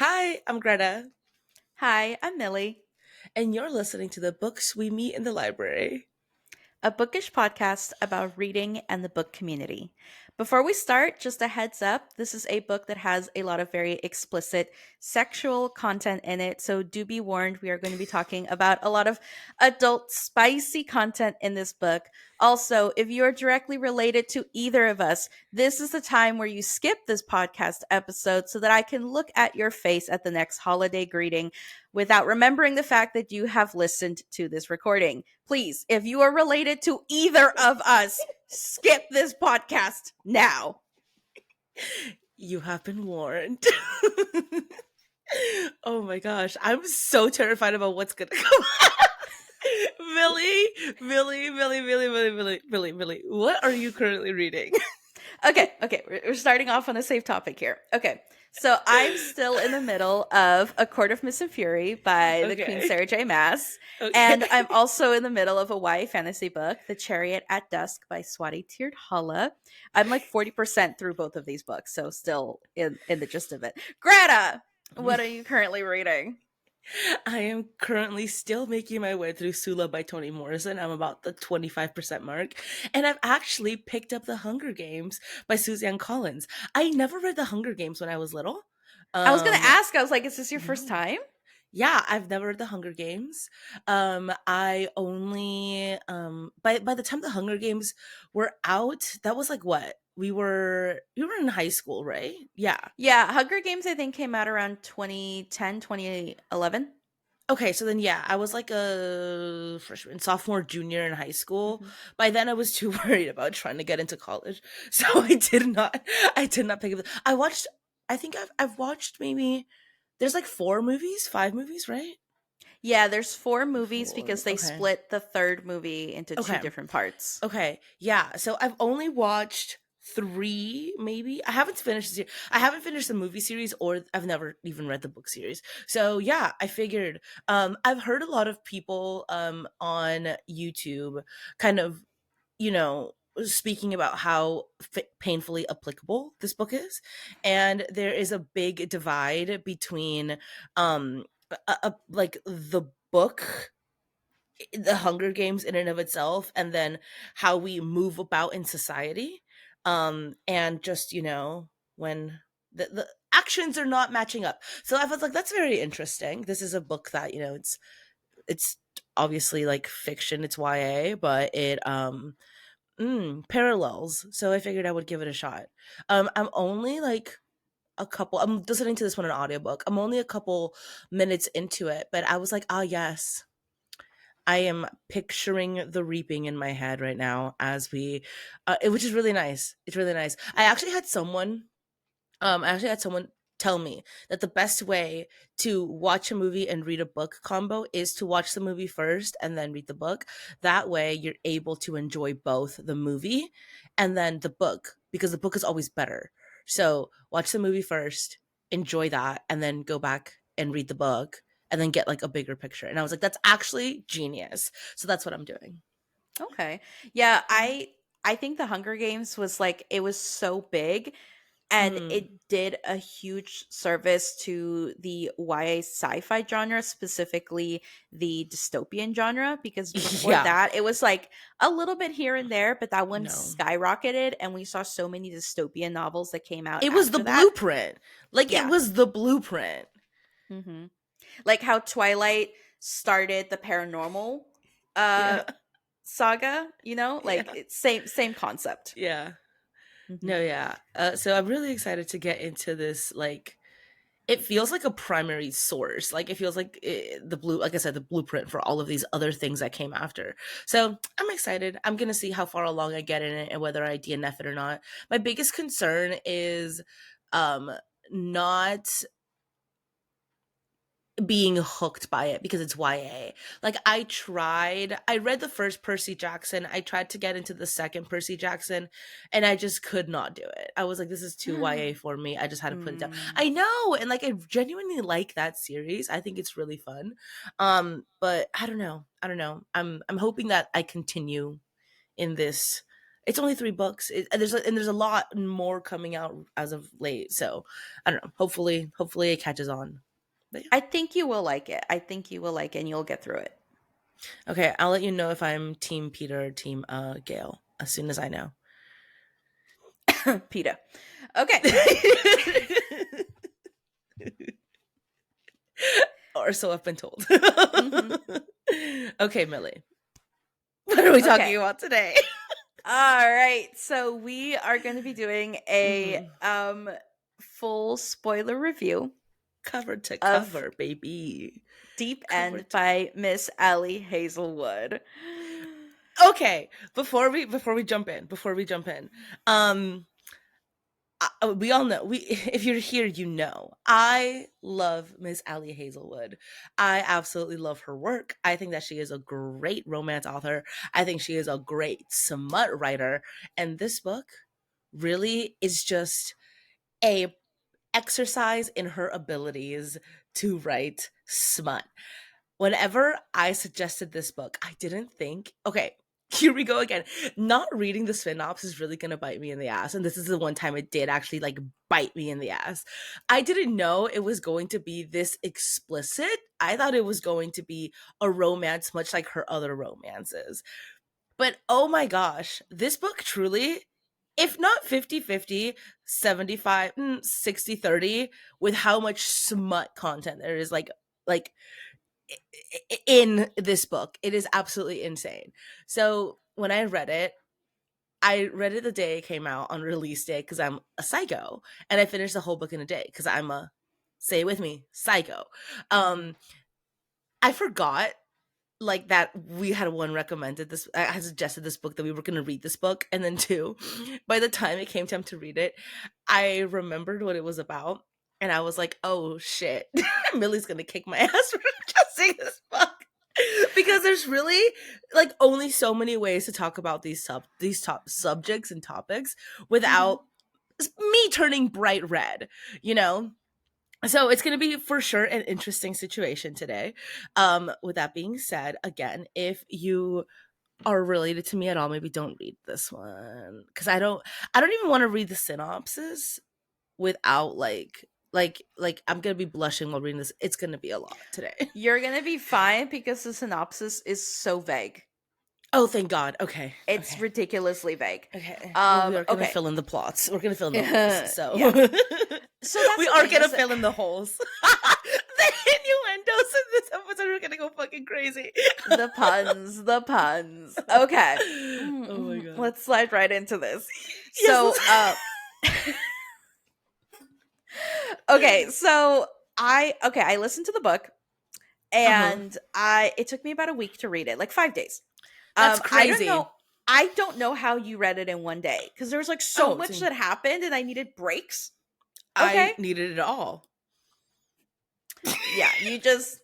Hi, I'm Greta, Hi, I'm Millie, and you're listening to the Books We Meet in the Library. a bookish podcast about reading and the book community. Before we start, just a heads up this is a book that has a lot of very explicit sexual content in it. So do be warned, we are going to be talking about a lot of adult, spicy content in this book. Also, if you are directly related to either of us, this is the time where you skip this podcast episode so that I can look at your face at the next holiday greeting without remembering the fact that you have listened to this recording. Please, if you are related to either of us, skip this podcast now. You have been warned. Oh my gosh, I'm so terrified about what's gonna come out. Millie, what are you currently reading? Okay, we're starting off on a safe topic here. Okay, so I'm still in the middle of A Court of Mist and Fury by the Queen Okay, Sarah J. Maas, and okay. I'm also in the middle of a YA fantasy book, The Chariot at Dusk by Swati Tirthala. I'm like 40% through both of these books, so still in the gist of it. Greta, what are you currently reading? I am currently still making my way through Sula by Toni Morrison. I'm about the 25% mark. And I've actually picked up The Hunger Games by Suzanne Collins. I never read The Hunger Games when I was little. I was gonna Um, ask. I was like, "Is this your first no. time?" Yeah, I've never read The Hunger Games. I only by the time The Hunger Games were out, that was like what? We were in high school, right? Yeah. Yeah, Hunger Games I think came out around 2010, 2011. Okay, so then yeah, I was like a freshman, sophomore, junior in high school. Mhm. By then I was too worried about trying to get into college. So I did not pick up. I think I've watched maybe there's like 4 movies, 5 movies, right? Yeah, there's 4 movies Four. because they Okay. split the 3rd movie into 2 Okay. different parts. Okay. Yeah. So I've only watched 3, maybe. I haven't finished I haven't finished the movie series, or I've never even read the book series. So yeah, I figured I've heard a lot of people on YouTube kind of, you know, speaking about how painfully applicable this book is. And there is a big divide between like the book, the Hunger Games in and of itself, and then how we move about in society. And just, when the actions are not matching up. So I was like, that's very interesting. This is a book that, it's obviously like fiction, it's YA, but it parallels. So I figured I would give it a shot. I'm only like I'm listening to this one in audiobook. I'm only a couple minutes into it, but I was like, ah, yes, I am picturing the reaping in my head right now as which is really nice. It's really nice. I actually had someone tell me that the best way to watch a movie and read a book combo is to watch the movie first and then read the book. That way you're able to enjoy both the movie and then the book, because the book is always better. So watch the movie first, enjoy that, and then go back and read the book and then get like a bigger picture. And I was like, that's actually genius. So that's what I'm doing. Okay. Yeah, I think The Hunger Games was like it was so big and Mm. it did a huge service to the YA sci-fi genre, specifically the dystopian genre, because before Yeah. that it was like a little bit here and there, but that one No. skyrocketed and we saw so many dystopian novels that came out It was the after that. blueprint. Like, it Yeah. was the blueprint. Hmm. Like how Twilight started the paranormal uh Yeah. saga, like Yeah. it's same concept. Yeah. Hmm. No, yeah. So I'm really excited to get into this. Like, it feels like a primary source. Like, it feels like like I said, the blueprint for all of these other things that came after. So I'm excited. I'm gonna see how far along I get in it and whether I DNF it or not. My biggest concern is um not being hooked by it because it's YA. Like, I read the first Percy Jackson. I tried to get into the second Percy Jackson and I just could not do it. I was like, this is too YA for me. I just had to put it down. Mm. I know, and like, I genuinely like that series. I think it's really fun. But I don't know. I'm hoping that I continue in this It's only 3 books. And there's a lot more coming out as of late. So I don't know. Hopefully it catches on. But yeah. I think you will like it. I think you will like it and you'll get through it. Okay, I'll let you know if I'm Team Peter or Team Gail as soon as I know. PETA. Okay. Or so I've been told. Mhm. Okay, Millie. What are we talking Okay. about today? All right. So we are going to be doing a full spoiler review Cover to of cover, baby. Deep Cover End to by Miss Allie Hazelwood. Okay, before we jump in, um we all know, we if you're here, you know I love Miss Allie Hazelwood. I absolutely love her work. I think that she is a great romance author. I think she is a great smut writer, and this book really is just a exercise in her abilities to write smut. Whenever I suggested this book, I didn't think, okay, here we go again. Not reading the synopsis is really gonna bite me in the ass. And this is the one time it did actually like bite me in the ass. I didn't know it was going to be this explicit. I thought it was going to be a romance, much like her other romances. But oh my gosh, this book truly, if not 50-50, 75, 60-30, with how much smut content there is, like in this book. It is absolutely insane. So when I read it the day it came out on release day because I'm a psycho, and I finished the whole book in a day because I'm a, say it with me, psycho. Mhm. Um, I forgot like that we had one recommended this. I had suggested this book that we were going to read this book, and then two, by the time it came time to read it, I remembered what it was about, and I was like, "Oh shit, Millie's going to kick my ass for suggesting this book." Because there's really like only so many ways to talk about these top subjects and topics Mhm. without me turning bright red, you know? So it's going to be for sure an interesting situation today. With that being said, again, if you are related to me at all, maybe don't read this one because I don't even want to read the synopsis without like I'm gonna be blushing while reading this. It's gonna be a lot today. You're going to be fine because the synopsis is so vague. Oh, thank God. Okay, It's okay, ridiculously vague. okay. Well, we are gonna Okay. fill in the plots. We're gonna fill in the holes. So Yeah. So that's we the are thing gonna is that fill in the holes. The innuendos in this episode are gonna go fucking crazy. the puns, the puns. Okay. Oh my God. Let's slide right into this. Yes. So, okay, so I listened to the book Uh-huh. and it took me about a week to read it, like 5 days. That's I don't crazy. know I don't know how you read it in one day because there was like so Oh, much see, that happened and I needed breaks. Okay. I needed it all. Yeah, you just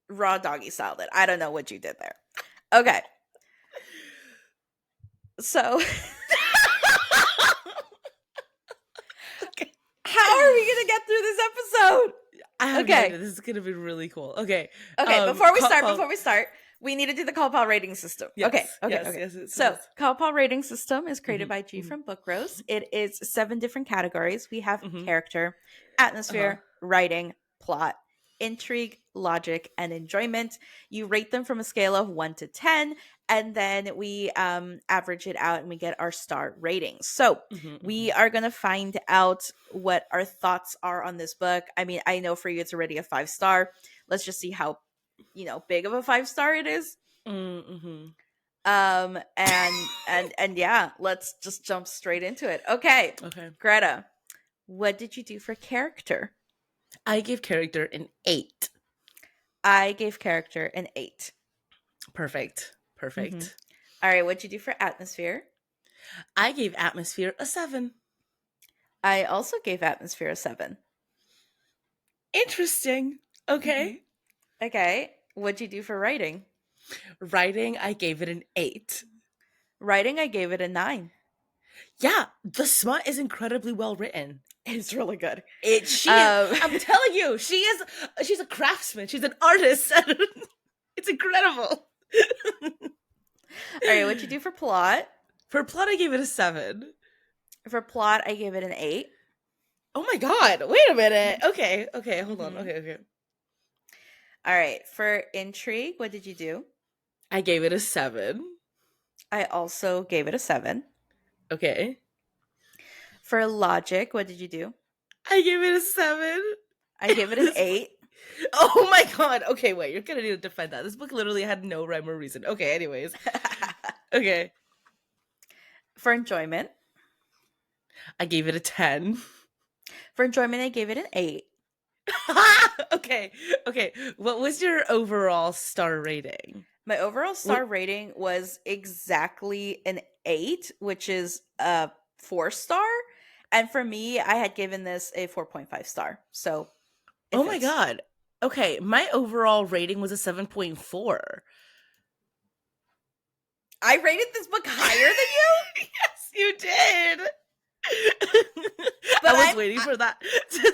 raw doggy styled it. I don't know what you did there. Okay. So, Okay. how are we going to get through this episode? I have no Okay. idea. This is gonna be really cool. Okay. Okay, before we Call. start, we need to do the call pal rating system. Yes, Okay. yes. So, call pal rating system is created Mhm, by G mhm, from Book Rose. It is 7 different categories. We have mhm. character, Uh-huh. atmosphere, writing, plot, intrigue, logic, and enjoyment. You rate them from a scale of 1 to 10, and then we average it out and we get our star ratings. So, Mhm, we mhm. are going to find out what our thoughts are on this book. I mean, I know for you it's already a 5-star. Let's just see how big of a 5-star it is. Mhm. And yeah, let's just jump straight into it. Okay, Okay. Greta, what did you do for character? I give character an 8. I gave character an 8. Perfect. Mm-hmm. Perfect. All right, what'd you do for atmosphere? I gave atmosphere a 7. I also gave atmosphere a 7. Interesting. Mm-hmm. Okay. Okay, what'd you do for writing? Writing, I gave it an 8. Writing, I gave it a 9. Yeah, the smut is incredibly well written. It's really good. It she is, Um, I'm telling you, she's a craftsman. She's an artist. It's incredible. all right, what'd you do for plot? For plot, I gave it a 7. For plot, I gave it an 8. Oh my god, wait a minute. Okay, okay, hold on. Mm-hmm. Okay, okay. All right. For intrigue, what did you do? I gave it a 7. I also gave it a 7. Okay. For logic, what did you do? I gave it a 7. I gave it an This book, 8. oh my god. Okay, wait, you're gonna need to defend that. This book literally had no rhyme or reason. Okay, anyways. Okay. For enjoyment, I gave it a 10. I gave it an 8. Okay, okay. What was your overall star rating? My overall What? star rating was exactly an 8, which is a 4-star. And for me, I had given this a 4.5 star. So it Oh my fits. god. Okay, my overall rating was a 7.4. I rated this book higher than you, Yes, you did. but I was waiting for that.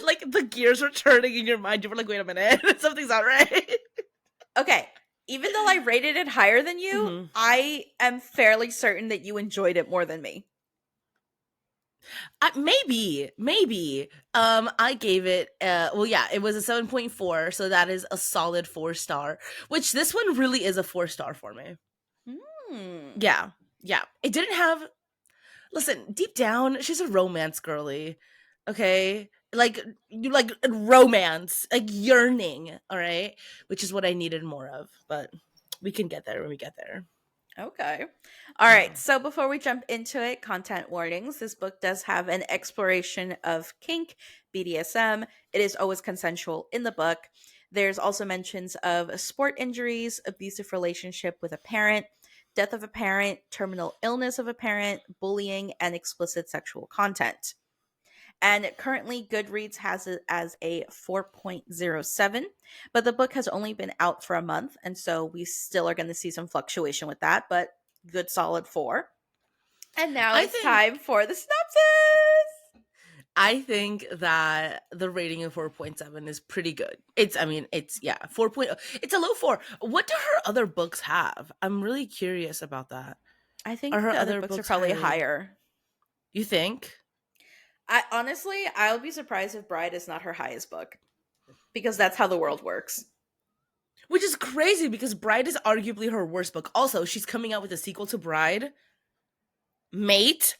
Like the gears were turning in your mind. You were like, "Wait a minute, something's not right." okay. Even though I rated it higher than you, Mhm. I am fairly certain that you enjoyed it more than me. Maybe. I gave it. Well, yeah, it was a 7.4, so that is a solid 4 star. Which this one really is a 4 star for me. Hmm. Yeah, yeah. It didn't have. Listen, deep down, she's a romance girly. Okay, like you like romance, like yearning. All right, which is what I needed more of. But we can get there when we get there. Okay. All Yeah. right. So before we jump into it, content warnings. This book does have an exploration of kink, BDSM. It is always consensual in the book. There's also mentions of sport injuries, abusive relationship with a parent, death of a parent, terminal illness of a parent, bullying, and explicit sexual content. And currently, Goodreads has it as a 4.07, but the book has only been out for a month. And so we still are going to see some fluctuation with that, but good solid 4. And now I it's think time for the synopsis. I think that the rating of 4.7 is pretty good. I mean, it's yeah, 4.0. It's a low 4. What do her other books have? I'm really curious about that. I Are think her the other other books are books probably highly? higher. You think? I honestly, I'll be surprised if Bride is not her highest book because that's how the world works. Which is crazy because Bride is arguably her worst book. Also, she's coming out with a sequel to Bride. Mate.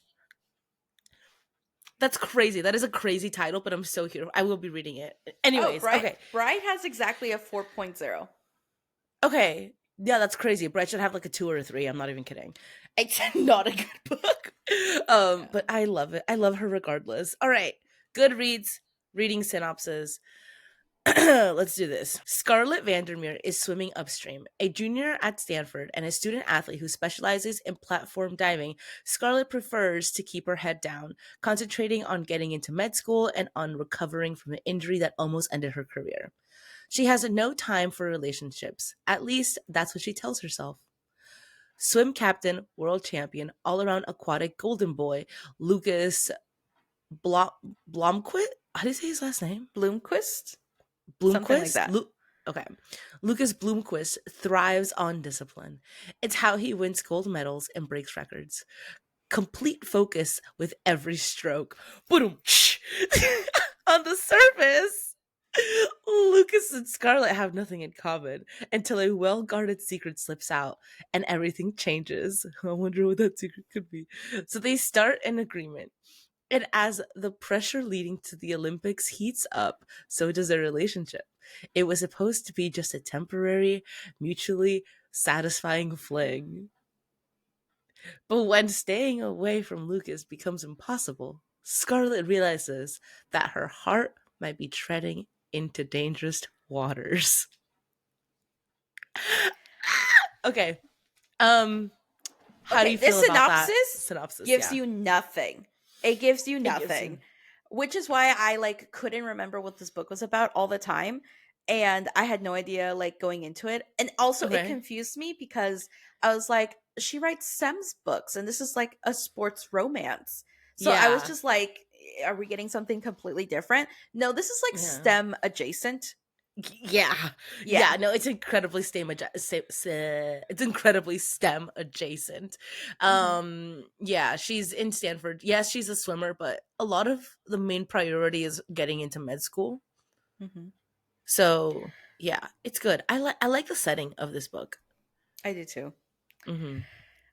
That's crazy. That is a crazy title, but I'm so here. I will be reading it. Oh, Anyways, okay. Bride has exactly a 4.0. Okay. Yeah, that's crazy. Bride should have like a 2 or a 3. I'm not even kidding. It's not a good book. Yeah. But I love it. I love her regardless. All right. Goodreads, reading synopsis. Let's do this. Scarlett Vandermeer is swimming upstream. A junior at Stanford and a student athlete who specializes in platform diving, Scarlett prefers to keep her head down, concentrating on getting into med school and on recovering from an injury that almost ended her career. She has no time for relationships. At least, that's what she tells herself. Swim captain, world champion, all around aquatic golden boy, Lucas Blom- Blomquist? How do you say his last name? Bloomquist? Something like Bloomquist? that. Okay. Lucas Bloomquist thrives on discipline. It's how he wins gold medals and breaks records. Complete focus with every stroke. Boom! On the surface, Lucas and Scarlett have nothing in common until a well guarded secret slips out and everything changes. I wonder what that secret could be. So they start an agreement. And as the pressure leading to the Olympics heats up, so does their relationship. It was supposed to be just a temporary, mutually satisfying fling. But when staying away from Lucas becomes impossible, Scarlett realizes that her heart might be treading into dangerous waters. Okay. Um, how do Okay, you this feel about that synopsis synopsis? gives Yeah. you nothing. It gives you It gives you nothing, which is why I couldn't remember what this book was about all the time, and I had no idea going into it. And also it okay. confused me because I was like, she writes Sem's books and this is like a sports romance. So I was Yeah. just like, are we getting something completely different? No, this is like Yeah. STEM adjacent. Yeah, Yeah. yeah. No, it's incredibly it's incredibly STEM adjacent. Hmm. Yeah, she's in Stanford. Yes, she's a swimmer, but a lot of the main priority is getting into med school. Hmm. So yeah, it's good. I like the setting of this book. I do too. Hmm.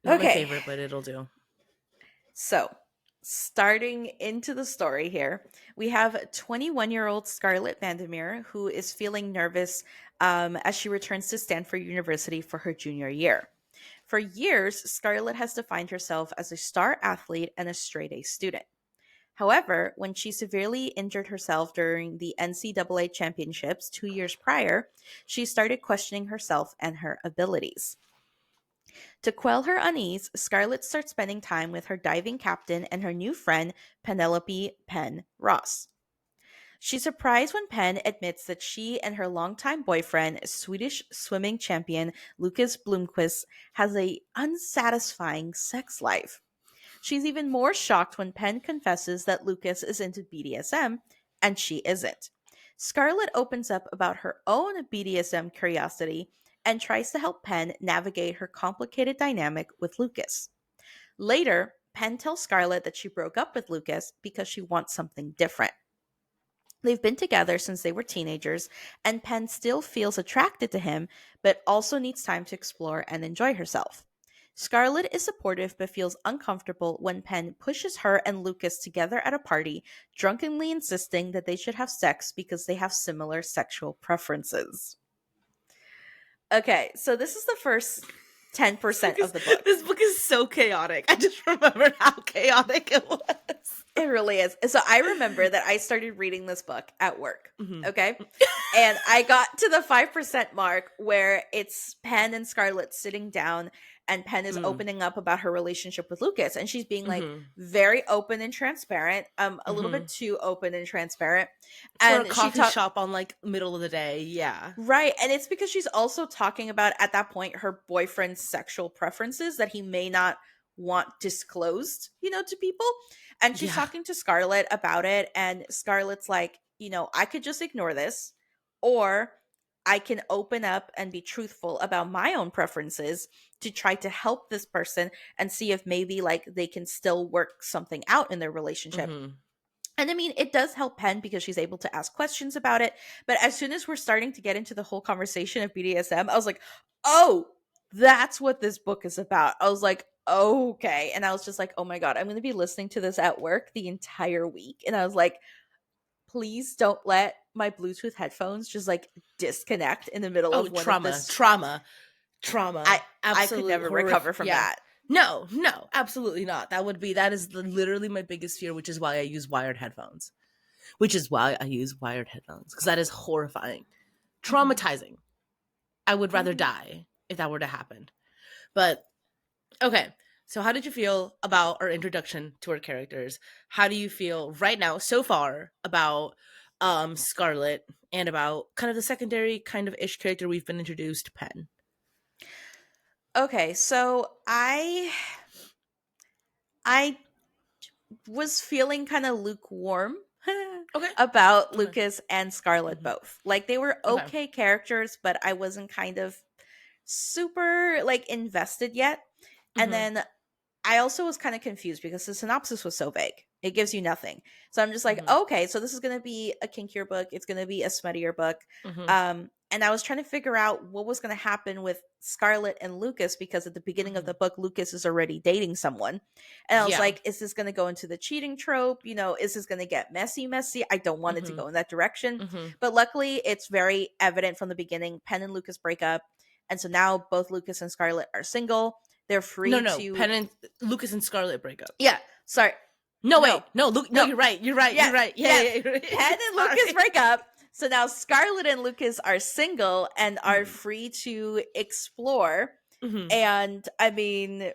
Not my Okay. favorite, but it'll do. So, starting into the story here, we have 21-year-old Scarlett Vandermeer who is feeling nervous as she returns to Stanford University for her junior year. For years, Scarlett has defined herself as a star athlete and a straight A student. However, when she severely injured herself during the NCAA championships 2 years prior, she started questioning herself and her abilities. To quell her unease, Scarlett starts spending time with her diving captain and her new friend, Penelope Penn Ross. She's surprised when Penn admits that she and her longtime boyfriend, Swedish swimming champion Lucas Blomqvist, has a unsatisfying sex life. She's even more shocked when Penn confesses that Lucas is into BDSM and she isn't. Scarlett opens up about her own BDSM curiosity and tries to help Penn navigate her complicated dynamic with Lucas. Later, Penn tells Scarlett that she broke up with Lucas because she wants something different. They've been together since they were teenagers, and Penn still feels attracted to him, but also needs time to explore and enjoy herself. Scarlett is supportive but feels uncomfortable when Penn pushes her and Lucas together at a party, drunkenly insisting that they should have sex because they have similar sexual preferences. Okay, so this is the first This book 10% is of the book. this book is so chaotic. I just remembered how chaotic it was. It really is. So I remember that I started reading this book at work. Hmm. Okay. And I got to the 5% mark where it's Penn and Scarlett sitting down, and Penn is Mm. opening up about her relationship with Lucas. And she's being like Hmm. very open and transparent, a little bit Hmm. too open and transparent. For a And she coffee talked, shop on like middle of the day. Yeah. right. And it's because she's also talking about at that point her boyfriend's sexual preferences that he may not want disclosed, to people. And she's Yeah. talking to Scarlett about it. And Scarlett's like, I could just ignore this, or I can open up and be truthful about my own preferences to try to help this person and see if maybe like they can still work something out in their relationship. Hmm. And I mean, it does help Penn because she's able to ask questions about it. But as soon as we're starting to get into the whole conversation of BDSM, I was like, oh, that's what this book is about. I was like, okay. And I was just like, oh my God, I'm going to be listening to this at work the entire week. And I was like, please don't let my Bluetooth headphones just like disconnect in the middle Oh, of one of trauma, this. trauma, I trauma. I could Absolute never horrific. recover from Yeah. that. No, no, absolutely not. That is literally my biggest fear, which is why I use wired headphones. Which is why I use wired headphones because that is horrifying, Mhm. traumatizing. I would rather Mhm. die if that were to happen. But okay, so how did you feel about our introduction to our characters? How do you feel right now so far about Scarlet and about kind of the secondary kind of ish character we've been introduced, Penn? Okay, so I was feeling kind of lukewarm Okay. about Okay. Lucas and Scarlet Hmm. both. Like they were Okay. okay characters, but I wasn't kind of super like invested yet. And Hmm. then I also was kind of confused because the synopsis was so vague. It gives you nothing. So I'm just like, Hmm. okay, so this is going to be a kinkier book. It's going to be a smuttier book. Hmm. And I was trying to figure out what was going to happen with Scarlett and Lucas because at the beginning of Hmm. the book, Lucas is already dating someone. And I was Yeah. like, is this going to go into the cheating trope? Is this going to get messy, messy? I don't want it to Hmm. go in that direction. Hmm. But luckily, it's very evident from the beginning. Penn and Lucas break up. And so now both Lucas and Scarlett are single. They're No, free no. to. Penn and Lucas and Scarlet break up. Yeah, sorry. No, No, wait. No, Luke. No, no. you're right. You're right. You're Yes, right. Yeah, yes. yeah. You're Penn right. and Lucas Sorry. break up. So now Scarlett and Lucas are single and are Mm-hmm. free to explore. Mm-hmm. And I mean,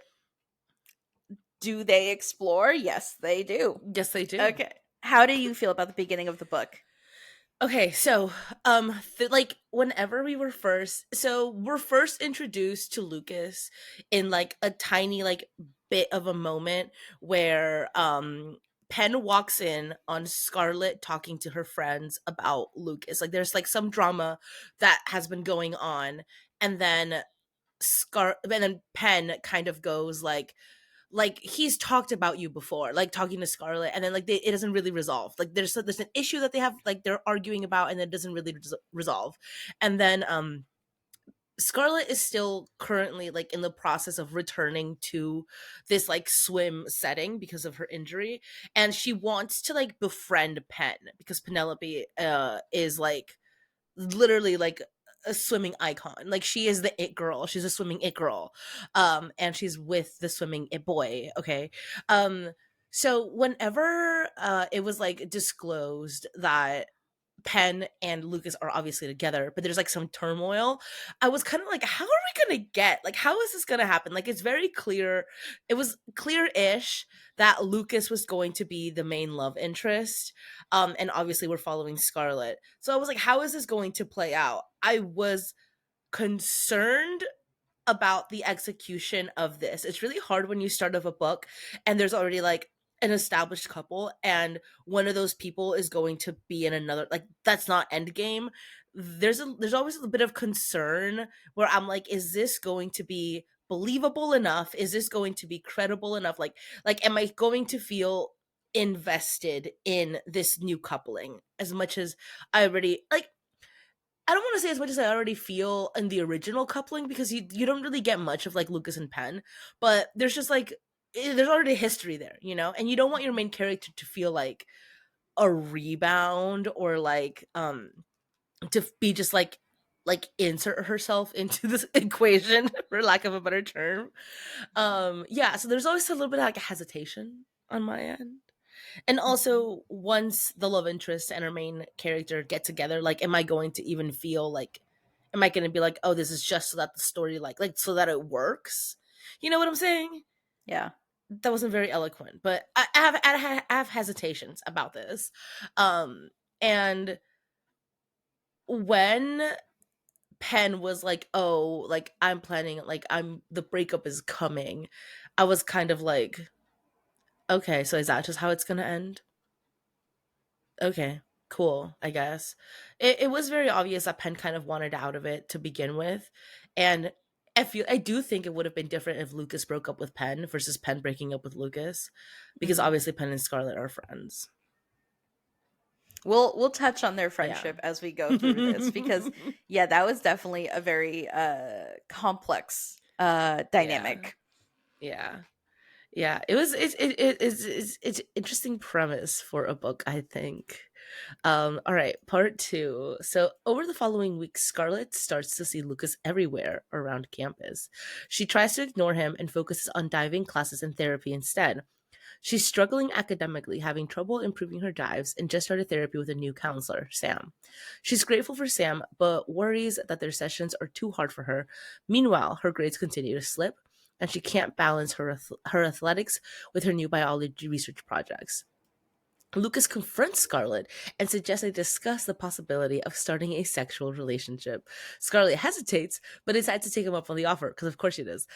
do they explore? Yes, they do. Yes, they do. Okay. How do you feel about the beginning of the book? Okay, so like whenever we're first introduced to Lucas in like a tiny like bit of a moment where Penn walks in on Scarlett talking to her friends about Lucas. Like there's like some drama that has been going on, and then Penn kind of goes like he's talked about you before, like talking to Scarlett, and then like it doesn't really resolve. Like there's an issue that they have, like they're arguing about, and it doesn't really resolve. And then Scarlett is still currently like in the process of returning to this like swim setting because of her injury, and she wants to like befriend Penn because Penelope is like literally like a swimming icon. Like she is the it girl. She's a swimming it girl. And she's with the swimming it boy, okay? Um so whenever it was like disclosed that Penn and Lucas are obviously together, but there's like some turmoil. I was kind of like, how are we gonna get? Like, how is this gonna happen? Like, it's very clear. It was clear-ish that Lucas was going to be the main love interest, and obviously we're following Scarlett. So I was like, how is this going to play out? I was concerned about the execution of this. It's really hard when you start off a book and there's already like an established couple and one of those people is going to be in another, like that's not endgame. There's always a bit of concern where I'm like, is this going to be believable enough? Is this going to be credible enough? Like am I going to feel invested in this new coupling as much as I already like I don't want to say as much as I already feel in the original coupling because you don't really get much of like Lucas and Penn, but there's just like there's already history there, you know, and you don't want your main character to feel like a rebound or like to be just like insert herself into this equation for lack of a better term. Yeah, so there's always a little bit of like a hesitation on my end. And also, once the love interest and our main character get together, like, am I going to even feel like, am I going to be like, oh, this is just so that the story, like, so that it works? You know what I'm saying? Yeah. That wasn't very eloquent, but I have hesitations about this. And when Penn was like, oh, like, I'm planning, like, the breakup is coming, I was kind of like, okay, so is that just how it's going to end? Okay, cool, I guess. It was very obvious that Penn kind of wanted out of it to begin with. And I do think it would have been different if Lucas broke up with Penn versus Penn breaking up with Lucas. Because Hmm. obviously Penn and Scarlett are friends. We'll touch on their Yeah. friendship as we go through this because yeah, that was definitely a very complex Yeah. dynamic. Yeah. Yeah. It's interesting premise for a book, I think. All right, part two. So, over the following week, Scarlett starts to see Lucas everywhere around campus. She tries to ignore him and focuses on diving classes and therapy instead. She's struggling academically, having trouble improving her dives, and just started therapy with a new counselor, Sam. She's grateful for Sam, but worries that their sessions are too hard for her. Meanwhile, her grades continue to slip, and she can't balance her athletics with her new biology research projects. Lucas confronts Scarlett and suggests they discuss the possibility of starting a sexual relationship. Scarlett hesitates, but decides to take him up on the offer, because of course she does.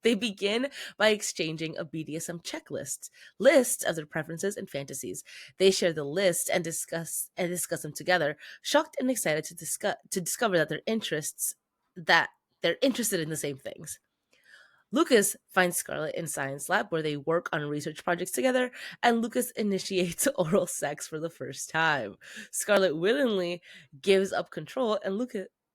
They begin by exchanging a BDSM checklist, lists of their preferences and fantasies. They share the list and discuss them together, shocked and excited to discover that they're interested in the same things. Lucas finds Scarlett in science lab where they work on research projects together, and Lucas initiates oral sex for the first time. Scarlett willingly gives up control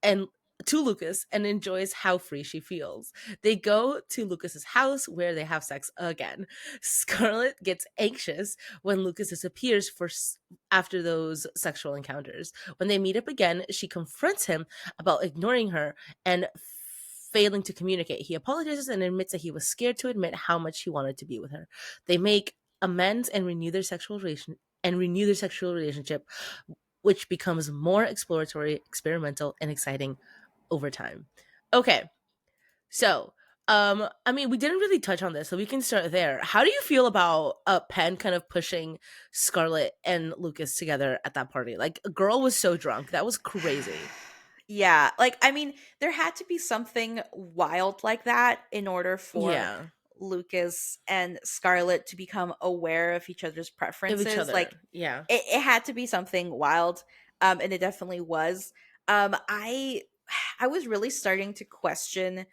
and to Lucas and enjoys how free she feels. They go to Lucas's house where they have sex again. Scarlett gets anxious when Lucas disappears after those sexual encounters. When they meet up again, she confronts him about ignoring her and failing to communicate. He apologizes and admits that he was scared to admit how much he wanted to be with her. They make amends and renew their sexual relationship, which becomes more exploratory, experimental, and exciting over time. Okay, so I mean, we didn't really touch on this, so we can start there. How do you feel about Penn kind of pushing Scarlett and Lucas together at that party? Like, a girl was so drunk, that was crazy. Yeah, like I mean, there had to be something wild like that in order for Yeah. Lucas and Scarlet to become aware of each other's Of each preferences. Like other. Yeah. it had to be something wild, and it definitely was. I I was really starting to question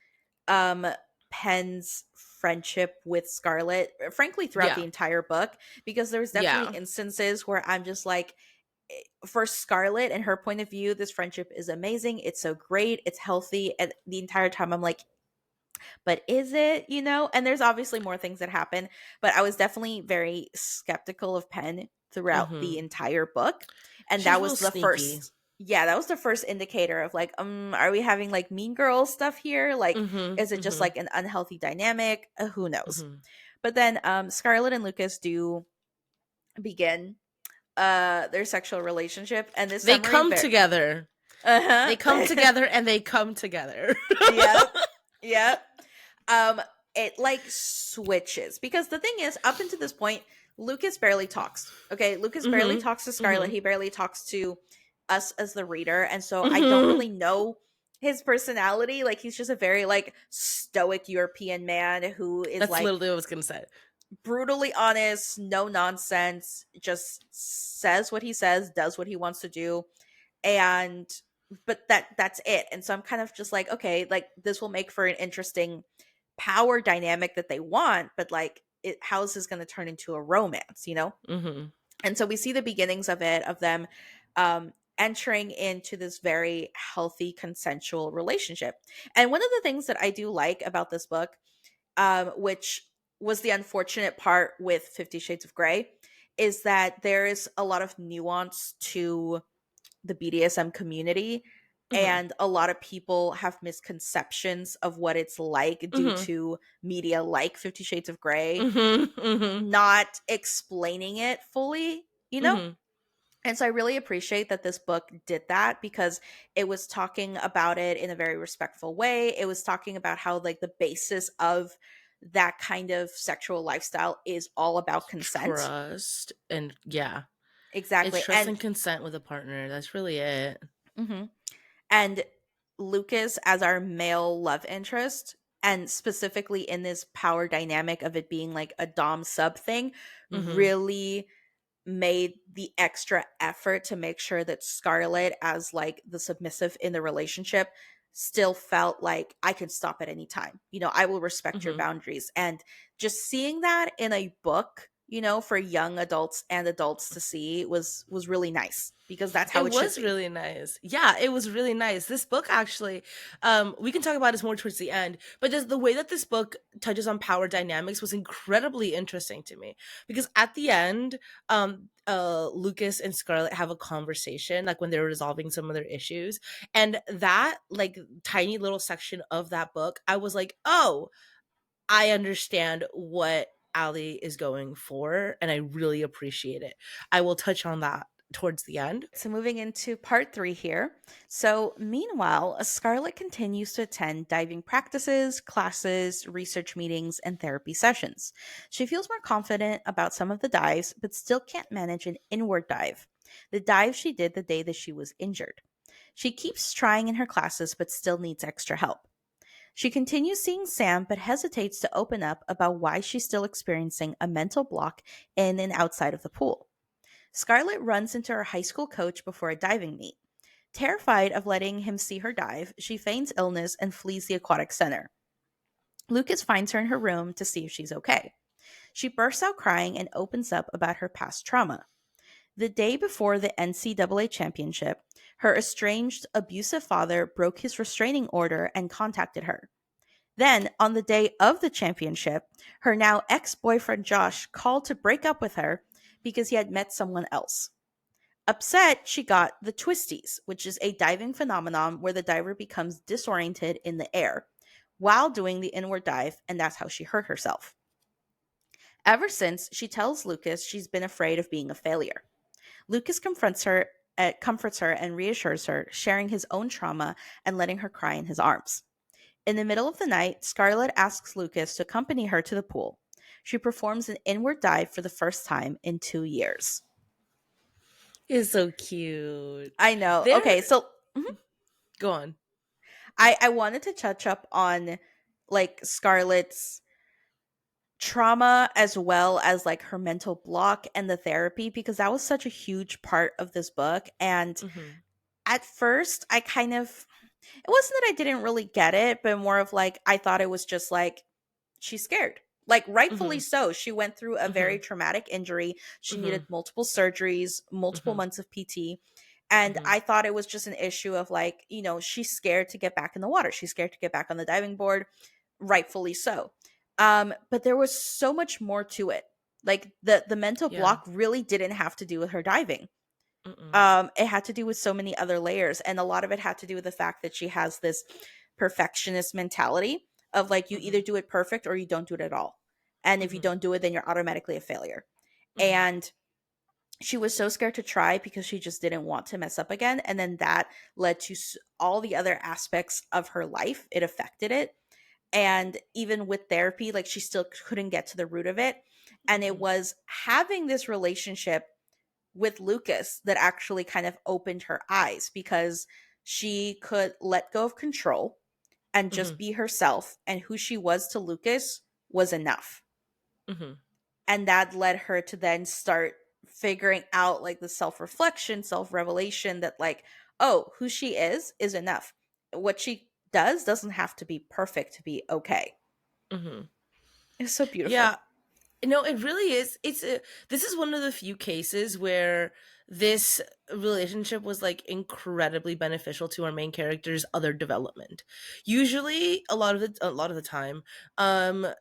um Penn's friendship with Scarlet, frankly, throughout the Yeah. entire book, because there was definitely Yeah. instances where I'm just like, for Scarlet and her point of view, this friendship is amazing. It's so great. It's healthy. And the entire time I'm like, but is it, And there's obviously more things that happen, but I was definitely very skeptical of Penn throughout the Mhm. entire book. And She's that real was the sneaky. first, yeah, that was the first indicator of like, are we having like mean girl stuff here? Like, Mhm. is it just Mhm. like an unhealthy dynamic? Who knows? Mhm. But then Scarlet and Lucas do begin their sexual relationship, and this They summary come very together. They come uh-huh. together and they come together. Yep. Yep. um it like switches, because the thing is, up until this point, Lucas barely talks. Okay, Lucas barely Mhm. talks to Scarlet. Mhm. He barely talks to us as the reader, and so I don't Mhm. really know his personality. Like, he's just a very like stoic European man who is That's like literally what I was gonna say. brutally honest, no nonsense, just says what he says, does what he wants to do, and but that's it. And so I'm kind of just like, okay, like this will make for an interesting power dynamic that they want, but like how is this going to turn into a romance? Mhm. And so we see the beginnings of it, of them entering into this very healthy consensual relationship. And one of the things that I do like about this book, which was the unfortunate part with 50 Shades of Grey, is that there is a lot of nuance to the BDSM community, Mhm. and a lot of people have misconceptions of what it's like due Mhm. to media like 50 Shades of Grey Mhm. Mhm. not explaining it fully. Mhm. And so I really appreciate that this book did that, because it was talking about it in a very respectful way. It was talking about how like the basis of that kind of sexual lifestyle is all about consent. Trust and yeah. It's Exactly. trust and consent with a partner. That's really it. Mhm. And Lucas as our male love interest, and specifically in this power dynamic of it being like a dom sub thing, Mhm. really made the extra effort to make sure that Scarlett, as like the submissive in the relationship, still felt like I could stop at any time. I will respect your Mhm. boundaries. And just seeing that in a book, for young adults and adults to see was really nice, because that's how It it should was be. really nice. Yeah, it was really nice. This book actually, we can talk about this more towards the end, but the way that this book touches on power dynamics was incredibly interesting to me because at the end, Lucas and Scarlett have a conversation, like when they're resolving some of their issues, and that like tiny little section of that book, I was like, oh, I understand what Ali is going for, and I really appreciate it. I will touch on that towards the end. So, moving into part 3 here. So, meanwhile, Scarlett continues to attend diving practices, classes, research meetings, and therapy sessions. She feels more confident about some of the dives, but still can't manage an inward dive, the dive she did the day that she was injured. She keeps trying in her classes, but still needs extra help. She continues seeing Sam, but hesitates to open up about why she's still experiencing a mental block in and outside of the pool. Scarlett runs into her high school coach before a diving meet. Terrified of letting him see her dive, she feigns illness and flees the aquatic center. Lucas finds her in her room to see if she's okay. She bursts out crying and opens up about her past trauma. The day before the NCAA championship, her estranged, abusive father broke his restraining order and contacted her. Then, on the day of the championship, her now ex boyfriend Josh called to break up with her because he had met someone else. Upset, she got the twisties, which is a diving phenomenon where the diver becomes disoriented in the air while doing the inward dive, and that's how she hurt herself. Ever since, she tells Lucas she's been afraid of being a failure. Lucas comforts her, and reassures her, sharing his own trauma and letting her cry in his arms. In the middle of the night, Scarlett asks Lucas to accompany her to the pool. She performs an inward dive for the first time in 2 years. It's so cute. I know. There, Okay, so mhm. go on. I wanted to touch up on like Scarlett's. trauma as well as like her mental block and the therapy, because that was such a huge part of this book. And Mhm. at first I kind of, it wasn't that I didn't really get it, but more of like I thought it was just like she's scared. Like rightfully Mhm. so. She went through a very Mhm. traumatic injury. She needed Mhm. multiple surgeries, multiple Mhm. months of PT. And Mhm. I thought it was just an issue of like, she's scared to get back in the water. She's scared to get back on the diving board, rightfully so. But there was so much more to it. Like the mental Yeah. block really didn't have to do with her diving. Mm-mm. It had to do with so many other layers, and a lot of it had to do with the fact that she has this perfectionist mentality of like you either Mhm. do it perfect or you don't do it at all. And if you Mhm. don't do it, then you're automatically a failure. Mhm. And she was so scared to try because she just didn't want to mess up again. And then that led to all the other aspects of her life. It affected it. And even with therapy, like she still couldn't get to the root of it. And it Mhm. was having this relationship with Lucas that actually kind of opened her eyes, because she could let go of control and just Mhm. be herself. And who she was to Lucas was enough. Mhm. And that led her to then start figuring out like the self-reflection, self-revelation that like, oh, who she is enough. What she does doesn't have to be perfect to be okay. Mhm. It's so beautiful. Yeah. No, it really is. This is one of the few cases where this relationship was like incredibly beneficial to our main character's other development. Usually, a lot of the time, our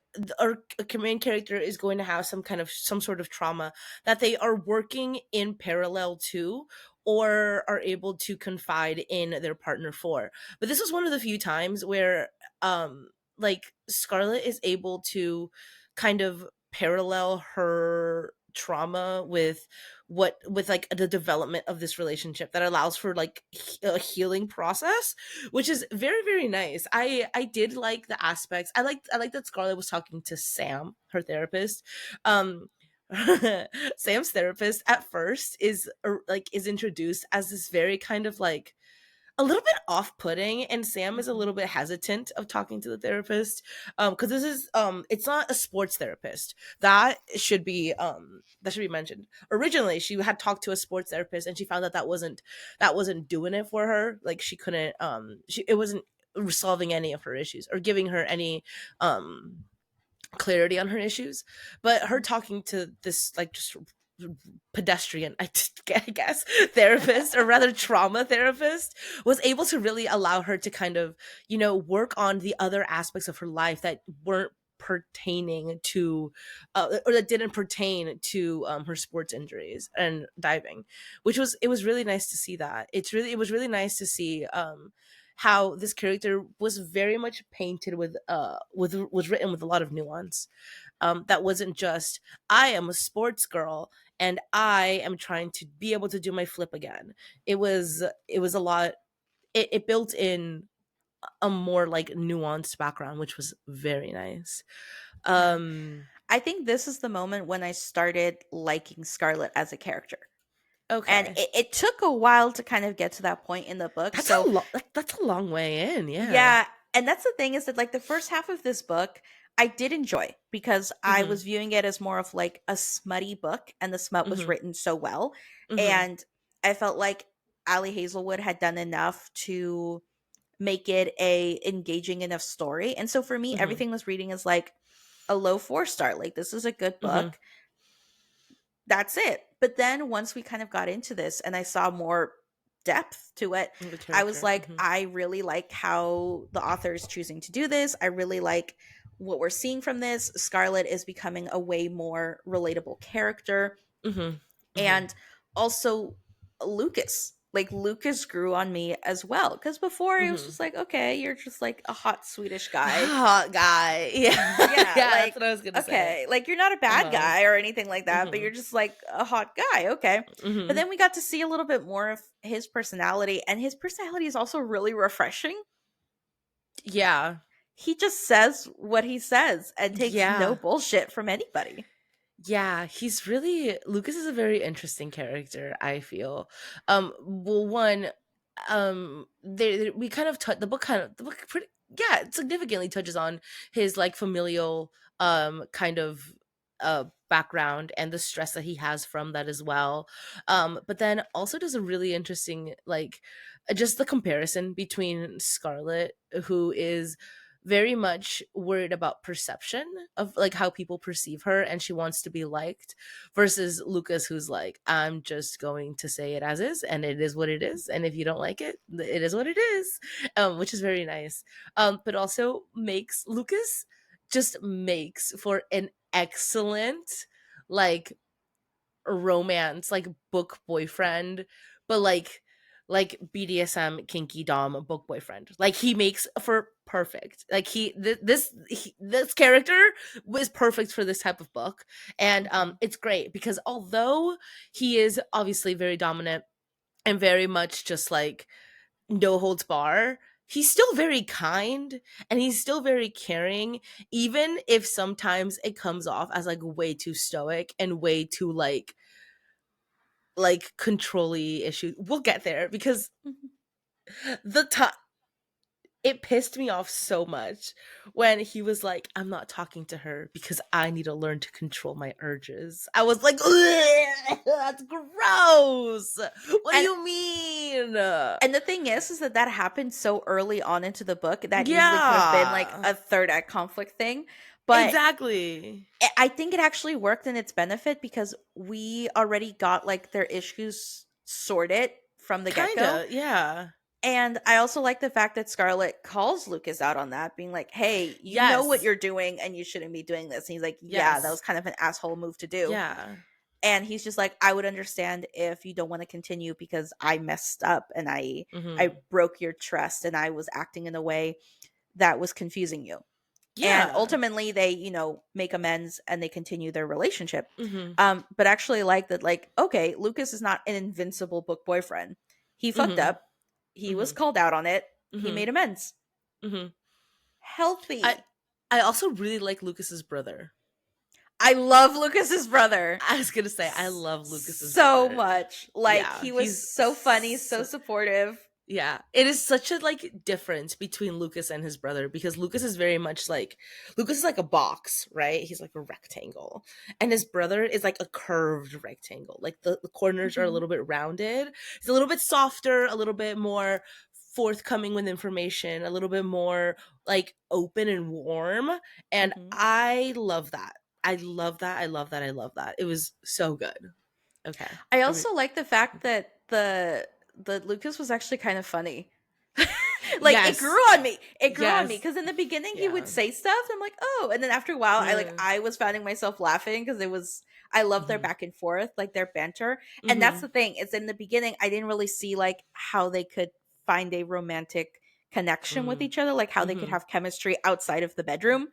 main character is going to have some sort of trauma that they are working in parallel to, or are able to confide in their partner for. But this was one of the few times where like Scarlett is able to kind of parallel her trauma with like the development of this relationship that allows for like a healing process, which is very, very nice. I did like the aspects. I like that Scarlett was talking to Sam, her therapist. um Sam's therapist at first is introduced as this very kind of like a little bit off-putting, and Sam is a Mhm. little bit hesitant of talking to the therapist, because this is it's not a sports therapist. That should be mentioned. Originally she had talked to a sports therapist and she found that that wasn't doing it for her. Like she couldn't it wasn't resolving any of her issues or giving her any clarity on her issues. But her talking to this like just pedestrian, I guess, therapist, or rather trauma therapist, was able to really allow her to kind of, work on the other aspects of her life that weren't pertaining to or that didn't pertain to her sports injuries and diving, which was it was really nice to see that. It was really nice to see how this character was very much painted with was written with a lot of nuance. That wasn't just I am a sports girl and I am trying to be able to do my flip again. It was a lot. It built in a more like nuanced background, which was very nice. Um, I think this is the moment when I started liking Scarlett as a character. And okay, it took a while to kind of get to that point in the book. that's So, that's a long way in. Yeah. yeah. And that's the thing, is that like the first half of this book, I did enjoy, because I Mhm. was viewing it as more of like a smutty book, and the smut was Mhm. written so well. Mhm. And I felt like Ali Hazelwood had done enough to make it a engaging enough story. And so for me, Mhm. everything was reading as like a low 4-star. Like, this is a good Mhm. book. That's it. But then once we kind of got into this and I saw more depth to it, The I was character. like, Mhm. I really like how the author is choosing to do this. I really like what we're seeing from this. Scarlett is becoming a way more relatable character. Mhm. Mhm. And also Lucas. Like, Lucas grew on me as well. Because before it was Mhm. just like, okay, you're just like a hot Swedish guy. Hot guy. Yeah. Yeah, Yeah, that's like, what I was gonna say. okay, like, you're not a bad Uh-huh. guy or anything like that, but you're Mhm. just like a hot guy, okay. But Mhm. then we got to see a little bit more of his personality, and his personality is also really refreshing. Yeah. He just says what he says and takes no Yeah. bullshit from anybody. Yeah, he's really Lucas is a very interesting character, I feel. Well, one, we kind of the book pretty, yeah, it significantly touches on his like familial kind of background and the stress that he has from that as well. But then also does a really interesting, like, just the comparison between Scarlet, who is very much worried about perception of like how people perceive her and she wants to be liked, versus Lucas, who's like, I'm just going to say it as is and it is what it is, and if you don't like it, it is what it is. Which is very nice. But also makes Lucas, just makes for an excellent, like, romance, like book boyfriend, but like BDSM kinky dom book boyfriend. Like he makes for perfect. Like this character was perfect for this type of book. And Mhm. it's great because although he is obviously very dominant and very much just like no holds bar, he's still very kind and he's still very caring, even if sometimes it comes off as like way too stoic and way too like controlly issues. We'll get there because Mhm. the time it pissed me off so much when he was like, I'm not talking to her because I need to learn to control my urges. I was like, that's gross. What do And you mean? and the thing is that that happened so early on into the book that easily could have been like Yeah, a third act conflict thing. But exactly. I think it actually worked in its benefit because we already got like their issues sorted from the get go. Kinda, yeah. And I also like the fact that Scarlett calls Lucas out on that, being like, hey, you know what Yes. you're doing and you shouldn't be doing this. And he's like, yeah, that was Yes. kind of an asshole move to do. Yeah. And he's just like, I would understand if you don't want to continue because I messed up and I Mhm. broke your trust and I was acting in a way that was confusing you. And Yeah. ultimately they, make amends and they continue their relationship. Mhm. But actually like that, like, okay, Lucas is not an invincible book boyfriend. He fucked Mhm. up. He was Mhm. called out on it. He Mhm. made amends. Mhm. I Healthy. I also really like Lucas's brother. I love Lucas's brother I was gonna say I love Lucas's so brother. much. Like Yeah, he was he's so funny, so supportive. yeah, it is such a like difference between Lucas and his brother because Lucas is very much like Lucas is like a box, right? He's like a rectangle, and his brother is like a curved rectangle. Like the corners are a Mhm. little bit rounded. It's a little bit softer, a little bit more forthcoming with information, a little bit more like open and warm, and Mhm. I love that. I love that. I love that. I love that. It was so good. Okay. I Are we- also like the fact that the Lucas was actually kind of funny. Like it grew Yes. on me. It grew on me Yes. because in the beginning he would Yeah. say stuff. I'm like, oh, and then after a while, Mm. I was finding myself laughing because it was I love their Mhm. back and forth, like their banter. And that's the Mhm. thing. Is in the beginning I didn't really see like how they could find a romantic connection with Mm. each other, like how they could Mhm. have chemistry outside of the bedroom.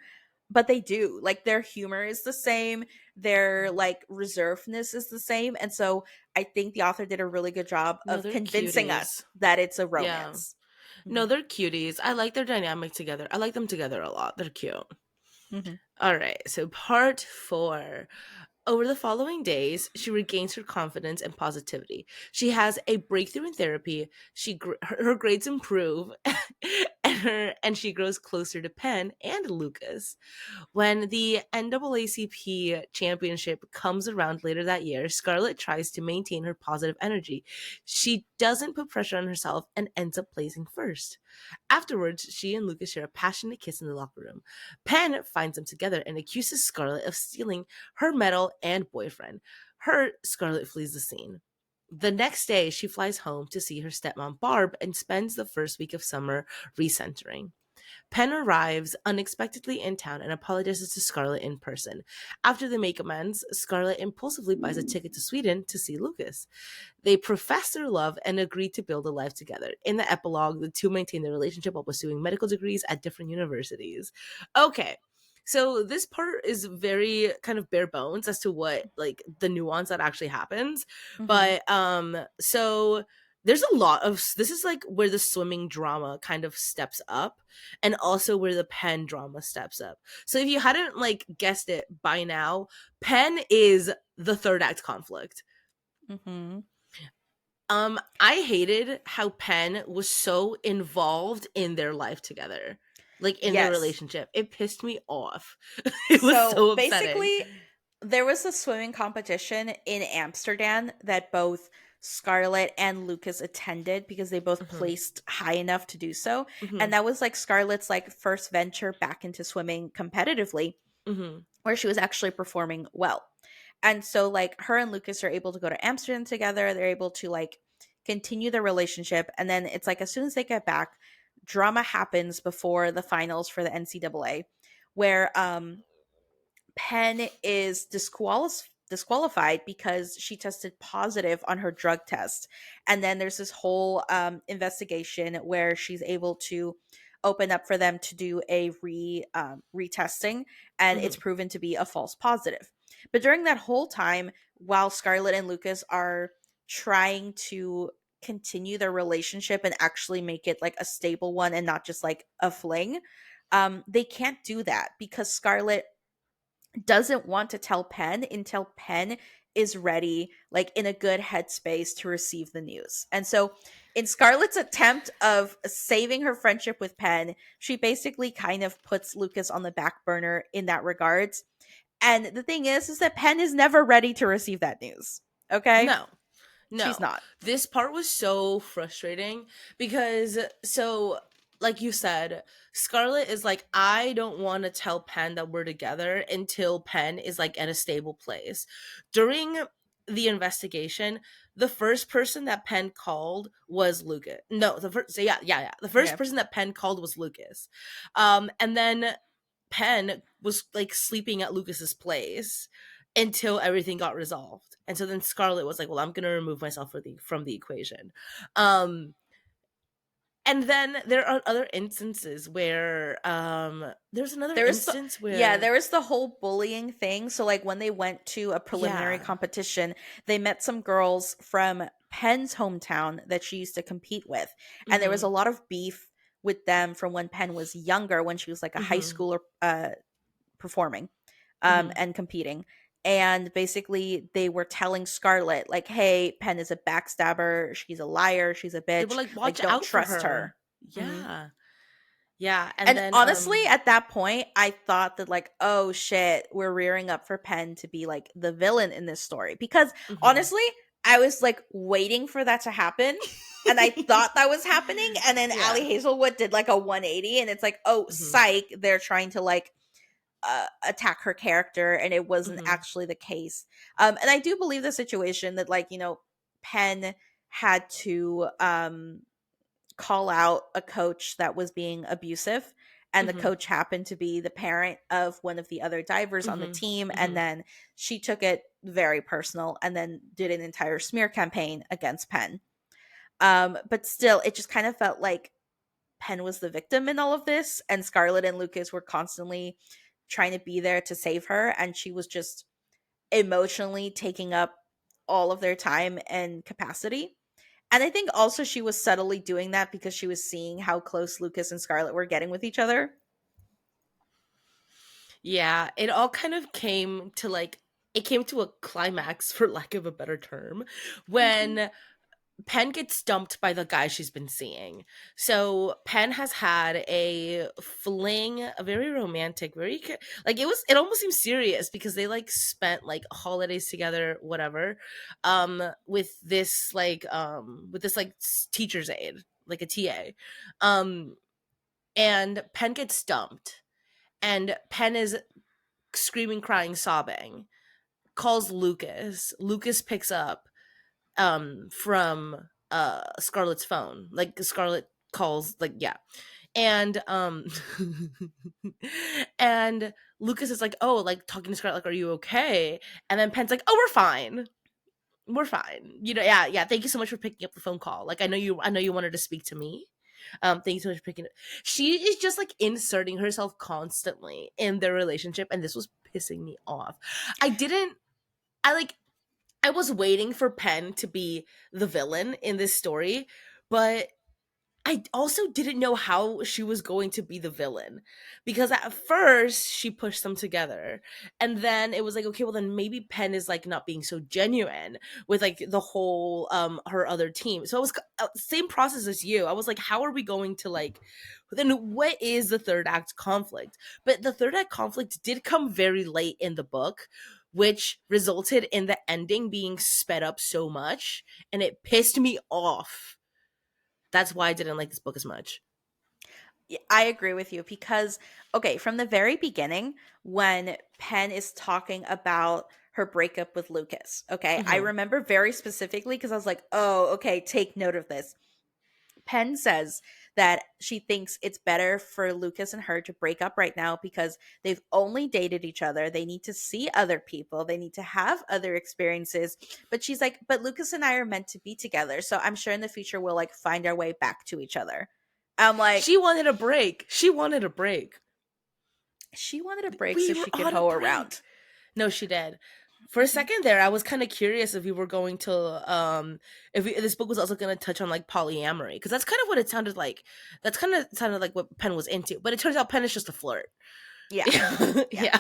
But they do. Like their humor is the same, their like reservedness is the same. And so I think the author did a really good job No, of they're convincing us cuties. that it's a Yeah. romance. No, Mhm. they're cuties. I like their dynamic together. I like them together a lot. They're cute. Mhm. All right. So part 4. Over the following days, she regains her confidence and positivity. She has a breakthrough in therapy. Her grades improve, and she grows closer to Penn and Lucas. When the NAACP championship comes around later that year, Scarlett tries to maintain her positive energy. She doesn't put pressure on herself and ends up placing first. Afterwards, she and Lucas share a passionate kiss in the locker room. Penn finds them together and accuses Scarlett of stealing her medal and boyfriend. Hurt, Scarlett flees the scene. The next day, she flies home to see her stepmom Barb and spends the first week of summer recentering. Penn arrives unexpectedly in town and apologizes to Scarlett in person. After they make amends, Scarlett impulsively buys a ticket to Sweden to see Lucas. They profess their love and agree to build a life together. In the epilogue, the two maintain their relationship while pursuing medical degrees at different universities. Okay. So this part is very kind of bare bones as to what like the nuance that actually happens. Mhm. But so there's a lot of this is like where the swimming drama kind of steps up and also where the Penn drama steps up. So if you hadn't like guessed it by now, Penn is the third act conflict. Mhm. I hated how Penn was so involved in their life together. like in their Yes. relationship. It pissed me off. It was So so upsetting. basically, there was a swimming competition in Amsterdam that both Scarlett and Lucas attended because they both Hmm. placed high enough to do so. Hmm. And that was like Scarlett's like first venture back into swimming competitively, Hmm. where she was actually performing well. And so like her and Lucas are able to go to Amsterdam together. They're able to like continue their relationship. And then it's like as soon as they get back, drama happens before the finals for the NCAA, where Penn is disqualified because she tested positive on her drug test. And then there's this whole investigation where she's able to open up for them to do a retesting, and it's Hmm. proven to be a false positive. But during that whole time, while Scarlett and Lucas are trying to continue their relationship and actually make it like a stable one and not just like a fling, they can't do that because Scarlett doesn't want to tell Penn until Penn is ready, like in a good headspace to receive the news. And so, in Scarlett's attempt of saving her friendship with Penn, she basically kind of puts Lucas on the back burner in that regards. And the thing is that Penn is never ready to receive that news. Okay? No. She's No, not. this part was so frustrating because, so, like you said, Scarlett is like, I don't want to tell Penn that we're together until Penn is like at a stable place. During the investigation, the first person that Penn called was Lucas. No, the first, so yeah. The first Okay. person that Penn called was Lucas. And then Penn was like sleeping at Lucas's place until everything got resolved. And so then Scarlett was like, "Well, I'm going to remove myself from the equation." Um and then there are other instances where there's another There was the instance Yeah, where there was the whole bullying thing. So like when they went to a preliminary yeah. competition, they met some girls from Penn's hometown that she used to compete with. And there was a Mhm. lot of beef with them from when Penn was younger, when she was like a high Mhm. schooler performing Mhm. and competing. And basically they were telling Scarlett, like, hey, Penn is a backstabber, she's a liar, she's a They were bitch, like, like "Watch don't out for trust her. her." Mhm. Yeah. Yeah, and And then honestly, at that point, I thought that like, oh shit, we're rearing up for Penn to be like the villain in this story. Because mhm. honestly, I was like waiting for that to happen. And I thought that was happening. And then Yeah. Allie Hazelwood did like a 180, and it's like, oh, Mhm. psych, they're trying to like attack her character, and it wasn't Mhm. actually the case. And I do believe the situation that like, Penn had to call out a coach that was being abusive, and the Mhm. coach happened to be the parent of one of the other divers on the Mhm. team, and Mhm. then she took it very personal and then did an entire smear campaign against Penn. But still, it just kind of felt like Penn was the victim in all of this, and Scarlett and Lucas were constantly trying to be there to save her, and she was just emotionally taking up all of their time and capacity. And I think also she was subtly doing that because she was seeing how close Lucas and Scarlett were getting with each other. Yeah, it all kind of came to like it came to a climax for lack of a better term Mhm. when Penn gets dumped by the guy she's been seeing. So Penn has had a fling, a very romantic, like it almost seems serious because they like spent like holidays together, whatever, with this like teacher's aide, like a TA. Um and Penn gets dumped and Penn is screaming, crying, sobbing, calls Lucas. Lucas picks up from Scarlett's phone. Like Scarlett calls like yeah. And and Lucas is like, "Oh, like talking to Scarlett, like are you okay?" And then Penn's like, "Oh, we're fine. We're fine." Yeah, yeah. Thank you so much for picking up the phone call. Like I know you wanted to speak to me. Thank you so much for picking it. She is just like inserting herself constantly in their relationship, and this was pissing me off. I didn't I like I was waiting for Penn to be the villain in this story, but I also didn't know how she was going to be the villain, because at first she pushed them together, and then it was like, okay, well then maybe Penn is like not being so genuine with like the whole her other team. So I was same process as you. I was like, how are we going to like, then what is the third act conflict? But the third act conflict did come very late in the book, which resulted in the ending being sped up so much, and it pissed me off. That's why I didn't like this book as much. I agree with you because, okay, from the very beginning, when Penn is talking about her breakup with Lucas, okay, I Mhm. remember very specifically because I was like, oh, okay, take note of this. Penn says that she thinks it's better for Lucas and her to break up right now because they've only dated each other. They need to see other people, they need to have other experiences. But she's like, but Lucas and I are meant to be together. So I'm sure in the future we'll like find our way back to each other. I'm like, She wanted a break. She wanted a break. she wanted a break so We were she could on a hoe around. break. No, she did. For a second there, I was kind of curious if we were going to if this book was also going to touch on like polyamory, because that's kind of what it sounded like. That's kind of sounded like what Penn was into, but it turns out Penn is just a flirt. Yeah. Yeah. Yeah.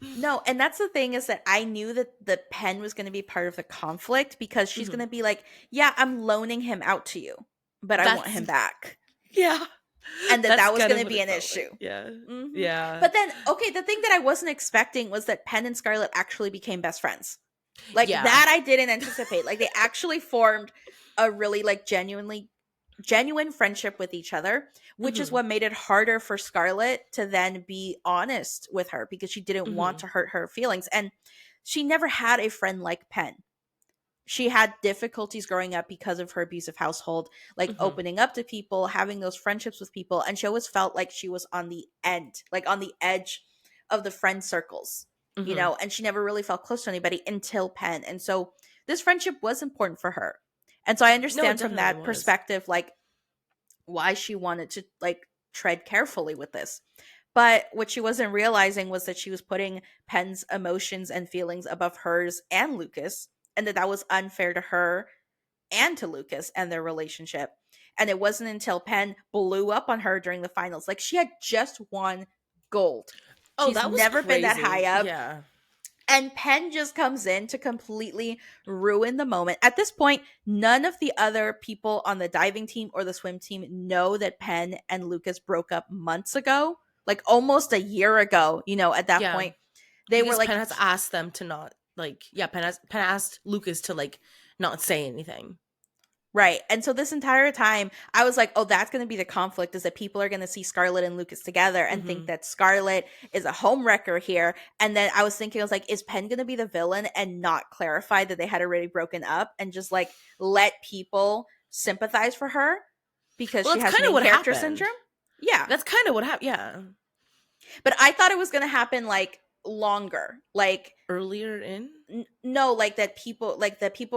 No, and that's the thing is that I knew that the pen was going to be part of the conflict because she's going Mhm. to be like, yeah, I'm loaning him out to you, but I want That's him back. yeah. And that That's was kind going of to what be it an felt issue. like. Yeah. hmm Yeah. But then, okay, the thing that I wasn't expecting was that Penn and Scarlett actually became best friends. Like Yeah. that I didn't anticipate. Like they actually formed a really like genuine friendship with each other, which is Mhm. what made it harder for Scarlett to then be honest with her because she didn't want Mhm. to hurt her feelings. And she never had a friend like Penn. She had difficulties growing up because of her abusive household, like Mhm. opening up to people, having those friendships with people. And she always felt like she was on the end, like on the edge of the friend circles, Mhm. and she never really felt close to anybody until Penn. And so this friendship was important for her. And so I No, it understand from definitely that was. perspective, like why she wanted to like tread carefully with this. But what she wasn't realizing was that she was putting Penn's emotions and feelings above hers and Lucas, and that was unfair to her and to Lucas and their relationship. And it wasn't until Penn blew up on her during the finals. Like she had just won gold. Oh, She's that was never been that high crazy. up. Yeah. And Penn just comes in to completely ruin the moment. At this point, none of the other people on the diving team or the swim team know that Penn and Lucas broke up months ago, like almost a year ago, at that Yeah. point. They were Because like, Penn has asked them to not like, yeah, Penn asked Lucas to like not say anything. right. And so this entire time, I was like, oh, that's going to be the conflict is that people are going to see Scarlett and Lucas together and think Mhm. that Scarlett is a home wrecker here. And then I was thinking, I was like, is Penn going to be the villain and not clarify that they had already broken up and just like let people sympathize for her because Well, she that's has kind of main what character happened. syndrome? Yeah. That's kind of what happened. Yeah. But I thought it was going to happen like longer. Like, Earlier in? no, like that people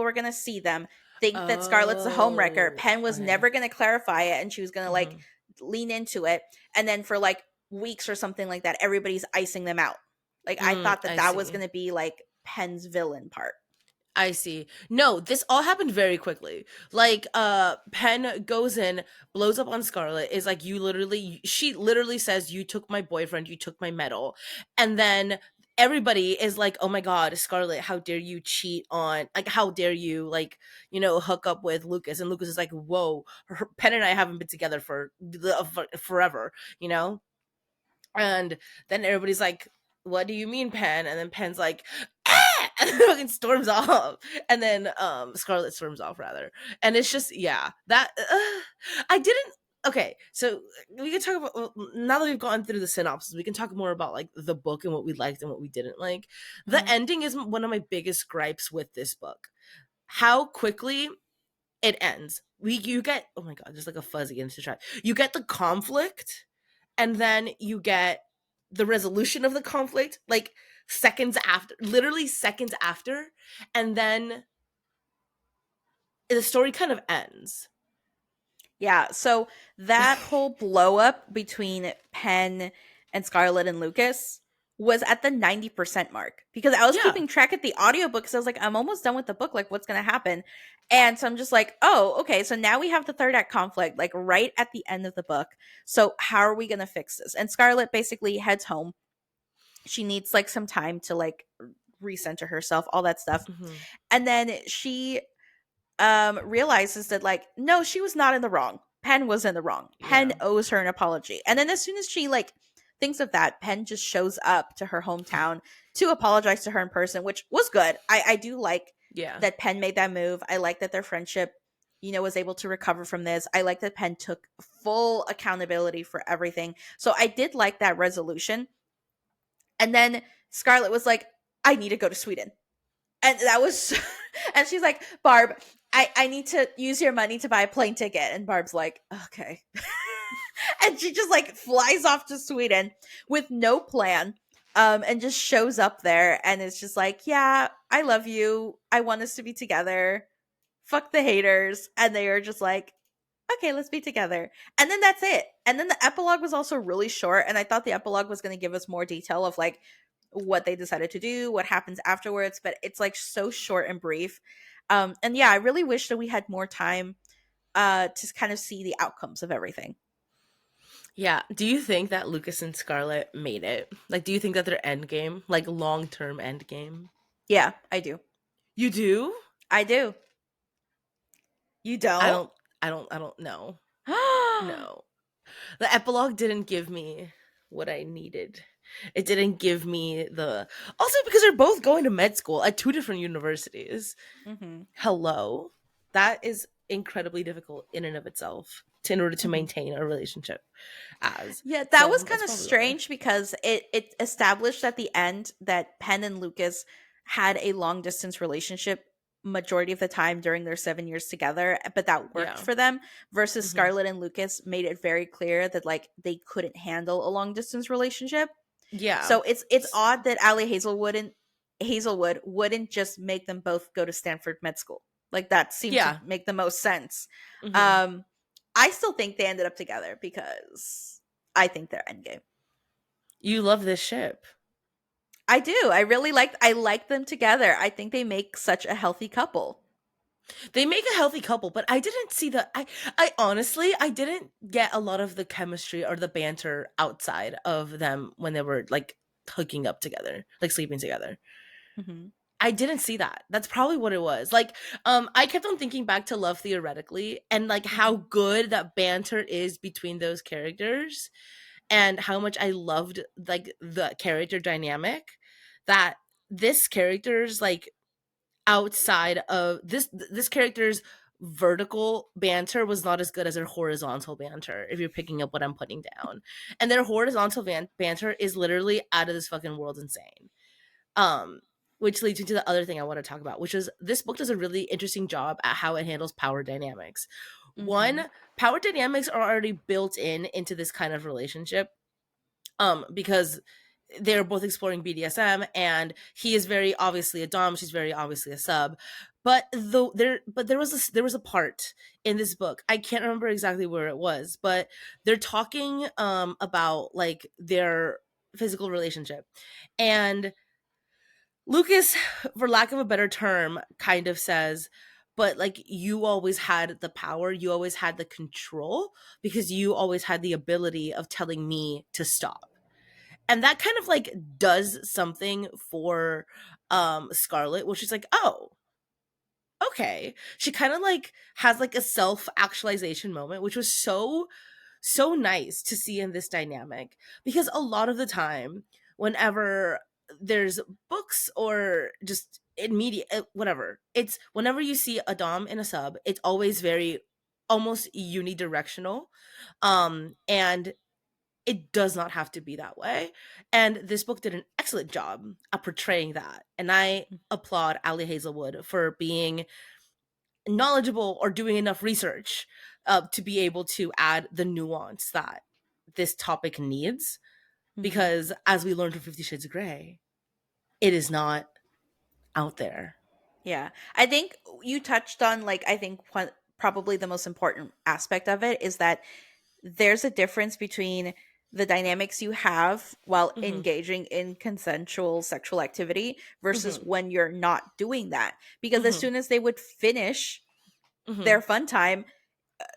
were gonna see them, think that Scarlett's the home wrecker. Oh, Penn was okay. never gonna clarify it, and she was gonna like Mhm. lean into it, and then for like weeks or something like that, everybody's icing them out. Like I thought that I that was see. gonna be like Penn's villain part. I see. No, this all happened very quickly. Like, Penn goes in, blows up on Scarlet, is like, she literally says, you took my boyfriend, you took my medal. And then everybody is like, oh my God, Scarlet, how dare you cheat on, like, how dare you, like, hook up with Lucas. And Lucas is like, whoa, Penn and I haven't been together for forever, you know? And then everybody's like, what do you mean, Penn? And then Penn's like, ah! And then fucking storms off. And then Scarlet storms off rather. And it's just, yeah, that I didn't okay, so we can talk about now that we've gone through the synopsis, we can talk more about like the book and what we liked and what we didn't like. The Mhm. ending is one of my biggest gripes with this book. How quickly it ends. You get oh my god, there's like a fuzzy in the chat. You get the conflict and then you get the resolution of the conflict like seconds after, literally seconds after, and then the story kind of ends. Yeah, so that whole blow up between Penn and Scarlett and Lucas was at the 90% mark because I was Yeah. keeping track at the audiobook because I was like, I'm almost done with the book. Like, what's going to happen? And so I'm just like, oh, okay. So now we have the third act conflict, like right at the end of the book. So how are we going to fix this? And Scarlett basically heads home. She needs like some time to like recenter herself, all that stuff. Hmm. And then she realizes that like no, she was not in the wrong. Penn was in the wrong. Penn Yeah. owes her an apology. And then as soon as she like thinks of that, Penn just shows up to her hometown to apologize to her in person, which was good. I do like Yeah. that Penn made that move. I like that their friendship, you know, was able to recover from this. I like that Penn took full accountability for everything. So I did like that resolution. And then Scarlett was like, I need to go to Sweden. And that was and she's like, Barb, I need to use your money to buy a plane ticket. And Barb's like, okay. And she just like flies off to Sweden with no plan. And just shows up there and it's just like, yeah, I love you. I want us to be together. Fuck the haters. And they are just like, okay, let's be together. And then that's it. And then the epilogue was also really short. And I thought the epilogue was going to give us more detail of like what they decided to do, what happens afterwards. But it's like so short and brief. And yeah, I really wish that we had more time to kind of see the outcomes of everything. Yeah. Do you think that Lucas and Scarlett made it? Like, do you think that their end game, like long term end game? Yeah, I do. You do? I do. You I don't? don't. I don't know. No. The epilogue didn't give me what I needed. It didn't give me the. Also, because they're both going to med school at two different universities. Hmm. Hello. That is incredibly difficult in and of itself in order to Hmm. maintain a relationship as. Yeah, that was So kind that's of probably why. strange because it established at the end that Penn and Lucas had a long distance relationship majority of the time during their 7 years together, but that worked Yeah. for them. Versus Hmm. Scarlett and Lucas made it very clear that like they couldn't handle a long distance relationship. Yeah. So it's odd that Allie Hazelwood wouldn't just make them both go to Stanford Med School. Like that seemed to Yeah. make the most sense. Hmm. Um, I still think they ended up together because I think they're endgame. You love this ship. I do. I like them together. I think they make such a healthy couple. They make a healthy couple, but I didn't see the I honestly I didn't get a lot of the chemistry or the banter outside of them when they were like hooking up together, like sleeping together. Hmm. I didn't see that. That's probably what it was. Like, I kept on thinking back to Love Theoretically and like how Hmm. good that banter is between those characters and how much I loved like the character dynamic that this character's like outside of this character's vertical banter was not as good as their horizontal banter if you're picking up what I'm putting down, and their horizontal banter is literally out of this fucking world insane. um which leads me to the other thing I want to talk about, which is this book does a really interesting job at how it handles power dynamics. Hmm. One, power dynamics are already built into this kind of relationship, because they're both exploring BDSM and he is very obviously a dom, she's very obviously a sub. But there was a part in this book, I can't remember exactly where it was, but they're talking about like their physical relationship, and Lucas, for lack of a better term, kind of says, but like you always had the power, you always had the control because you always had the ability of telling me to stop. And that kind of like does something for Scarlett, which is like, oh, okay. She kind of like has like a self-actualization moment, which was so nice to see in this dynamic, because a lot of the time whenever there's books or just in media, whatever, it's whenever you see a dom in a sub, it's always very almost unidirectional, and it does not have to be that way. And this book did an excellent job at portraying that. And I applaud Ali Hazelwood for being knowledgeable or doing enough research to be able to add the nuance that this topic needs. Hmm. Because as we learned from 50 Shades of Grey, it is not out there. Yeah. I think you touched on like I think probably the most important aspect of it is that there's a difference between the dynamics you have while Mhm. engaging in consensual sexual activity versus Mhm. when you're not doing that. Because as Mhm. soon as they would finish their Mhm. fun time,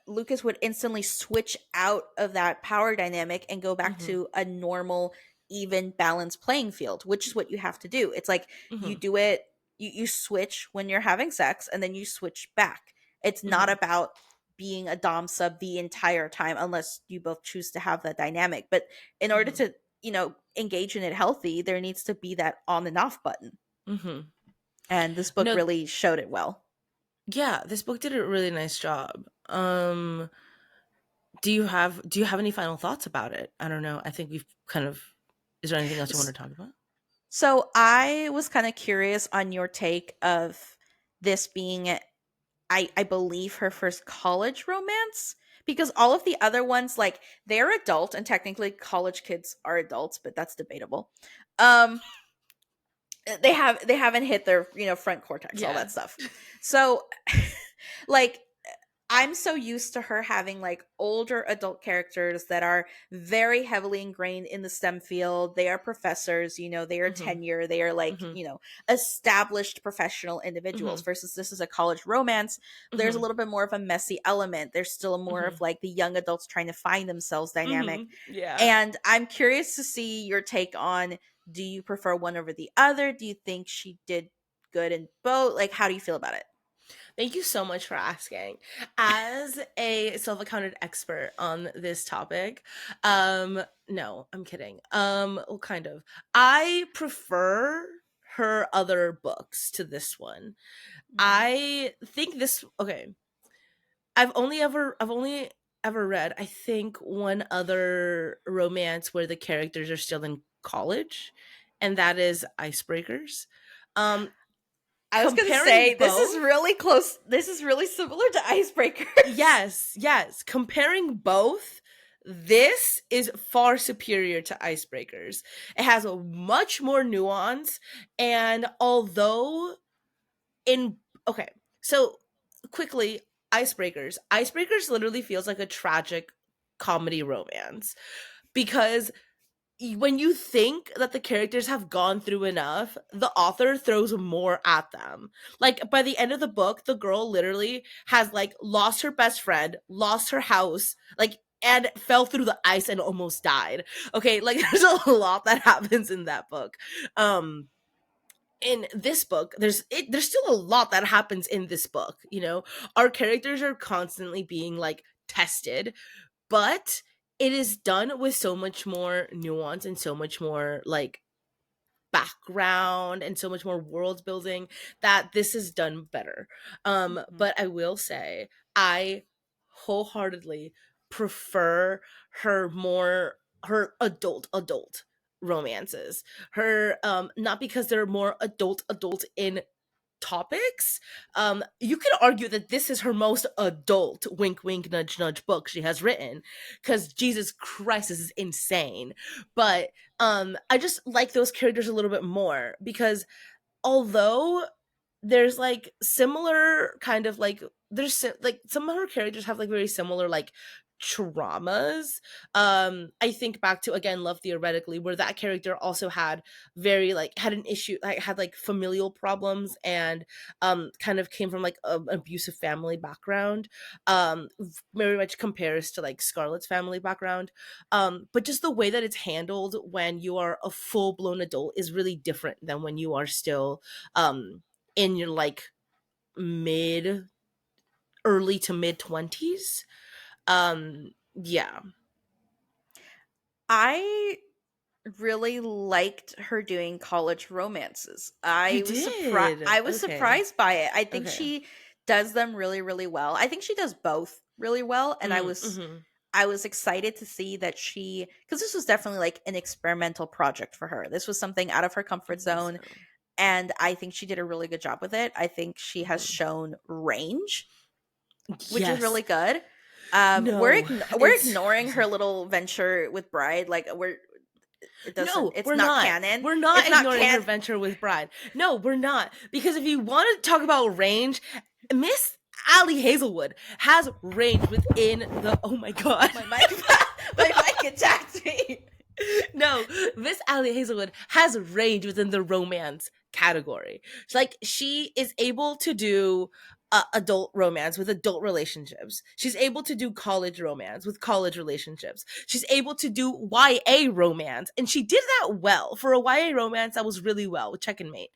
Lucas would instantly switch out of that power dynamic and go back Mhm. to a normal, even balanced playing field, which is what you have to do. It's like you Mhm. do it, you switch when you're having sex and then you switch back. It's not Mhm. about being a Dom sub the entire time unless you both choose to have that dynamic. But in order Mhm. to, engage in it healthy, there needs to be that on and off button. Mhm. And this book No, really showed it well. yeah, this book did a really nice job. Do you have any final thoughts about it? I don't know. I think we've kind of is there anything else you want to talk about? So I was kind of curious on your take of this being, I believe, her first college romance, because all of the other ones, like, they're adult and technically college kids are adults, but that's debatable. Um they haven't hit their, front cortex, all Yeah. that stuff. So like, I'm so used to her having like older adult characters that are very heavily ingrained in the STEM field. They are professors, they are Mhm. tenure, they are like, Mhm. established professional individuals Mhm. versus this is a college romance. There's a Mhm. little bit more of a messy element. There's still more of Mhm. like the young adults trying to find themselves dynamic. Mhm. Yeah. And I'm curious to see your take on, do you prefer one over the other? Do you think she did good in both? Like, how do you feel about it? Thank you so much for asking. As a self-accounted expert on this topic, no, I'm kidding. Well, kind of. I prefer her other books to this one. Mhm. I think this okay. I've only ever read, I think, one other romance where the characters are still in college, and that is Icebreakers. Um I was gonna Comparing say this is both, really close. This is really similar to Icebreakers. yes, comparing both, this is far superior to Icebreakers. It has a much more nuance, and although in okay, so quickly, Icebreakers literally feels like a tragic comedy romance because when you think that the characters have gone through enough, the author throws more at them. Like by the end of the book, the girl literally has like lost her best friend, lost her house, like and fell through the ice and almost died. Okay, like there's a lot that happens in that book. Um in this book there's still a lot that happens in this book, our characters are constantly being like tested, but it is done with so much more nuance and so much more like background and so much more world building that this is done better. Mhm. But I will say I wholeheartedly prefer her adult romances. Her not because they're more adult in topics. You could argue that this is her most adult wink wink nudge nudge book she has written because Jesus Christ, this is insane. But I just like those characters a little bit more because although there's like similar kind of like like some of her characters have like very similar like traumas. I think back to again Love Theoretically, where that character also had very like had an issue, like had like familial problems and kind of came from like an abusive family background. Very much compares to like Scarlett's family background. But just the way that it's handled when you are a full-blown adult is really different than when you are still in your like mid early to mid 20s. Yeah. I really liked her doing college romances. You I did. was Okay. surprised by it. I think Okay. she does them really really well. I think she does both really well, and Mm-hmm. I was excited to see that she, cuz this was definitely like an experimental project for her. This was something out of her I comfort think zone, so. and I think she did a really good job with it. I think she has Hmm. shown range, which is Yes. really good. No, We're it's ignoring her crazy. little venture with Bride. Like, No, it's we're not not. canon. We're not It's not ignoring her can. venture with Bride. No, we're not. Because if you want to talk about range, Miss Allie Hazelwood has range within the. Oh my god. My mic, my mic attacked me. Allie Hazelwood has range within the romance category. Like she is able to do adult romance with adult relationships. She's able to do college romance with college relationships. She's able to do YA romance, and she did that well for a YA romance. That was really well with Check and Mate,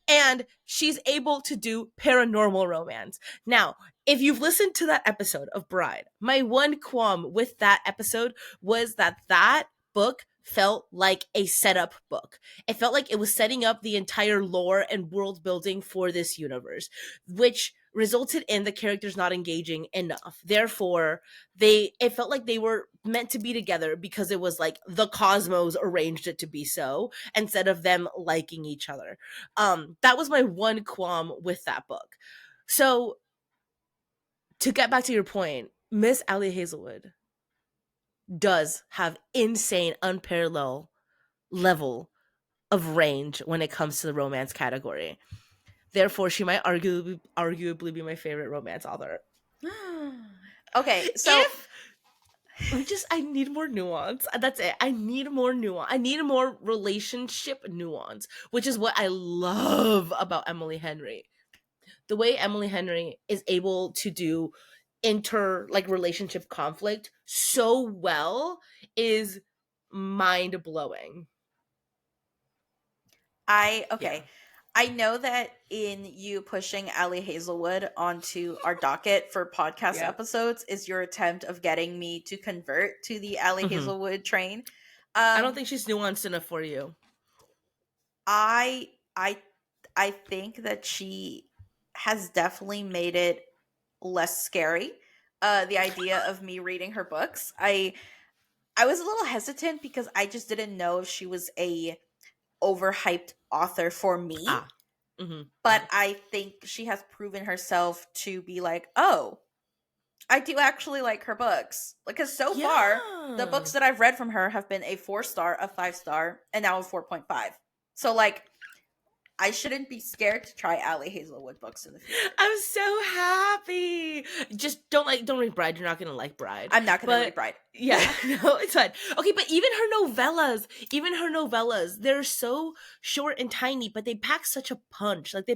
and she's able to do paranormal romance. Now, if you've listened to that episode of Bride, my one qualm with that episode was that book felt like a setup book. It felt like it was setting up the entire lore and world building for this universe, which resulted in the characters not engaging enough. Therefore, it felt like they were meant to be together because it was like the cosmos arranged it to be so instead of them liking each other. That was my one qualm with that book. So to get back to your point, Miss Allie Hazelwood does have insane, unparalleled level of range when it comes to the romance category. Therefore, she might arguably be my favorite romance author. Okay, so If I need more nuance. That's it. I need more nuance. I need more relationship nuance, which is what I love about Emily Henry. The way Emily Henry is able to do relationship conflict so well is mind blowing. Yeah. okay. I know that in you pushing Allie Hazelwood onto our docket for podcast Yeah. episodes is your attempt of getting me to convert to the Allie Hazelwood train. I don't think she's nuanced enough for you. I I I think that she has definitely made it less scary. The idea of me reading her books. I was a little hesitant because I just didn't know if she was a overhyped author for me. Ah. Mm-hmm. But I think she has proven herself to be like, oh, I do actually like her books. Because so far, the books that I've read from her have been a 4-star, a 5-star, and now a 4.5. So, like, I shouldn't be scared to try Allie Hazelwood books in the future. I'm so happy. Just don't read Bride. You're not gonna like Bride. I'm not gonna read Bride. Yeah, no, it's fine. Okay, but even her novellas, they're so short and tiny, but they pack such a punch. They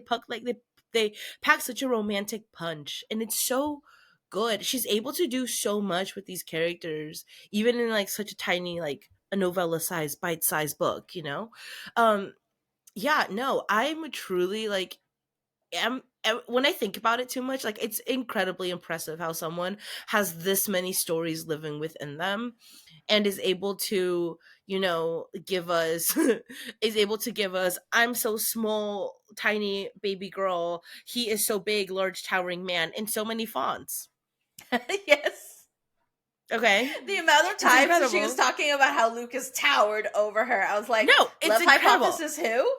pack such a romantic punch, and it's so good. She's able to do so much with these characters, even in like such a tiny a novella size, bite sized book. Yeah, no, I'm truly when I think about it too much, like it's incredibly impressive how someone has this many stories living within them and is able to, give us I'm so small, tiny baby girl, he is so big, large towering man in so many fonts. Yes. Okay. The amount of times she was talking about how Lucas towered over her, I was like, no, it's Love incredible. Hypothesis who?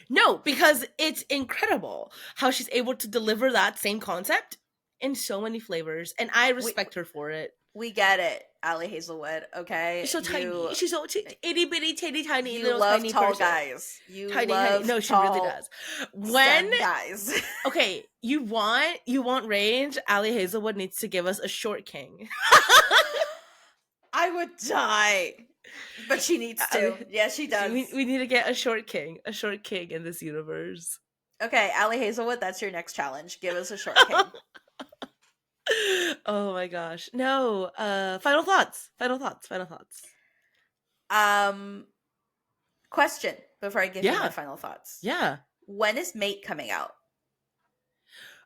No, because it's incredible how she's able to deliver that same concept in so many flavors, and I respect her for it. We get it, Allie Hazelwood. Okay, she's so tiny. She's so itty bitty, teeny tiny, you little love tiny tall person. guys. You tiny, love tiny. No, she tall really does. When guys, okay, you want range. Allie Hazelwood needs to give us a short king. I would die. But she needs to. Yeah, she does. We need to get a short king in this universe. Okay, Allie Hazelwood, that's your next challenge. Give us a short king. Oh my gosh. No. Final thoughts. Question before I give you my final thoughts. Yeah. When is Mate coming out?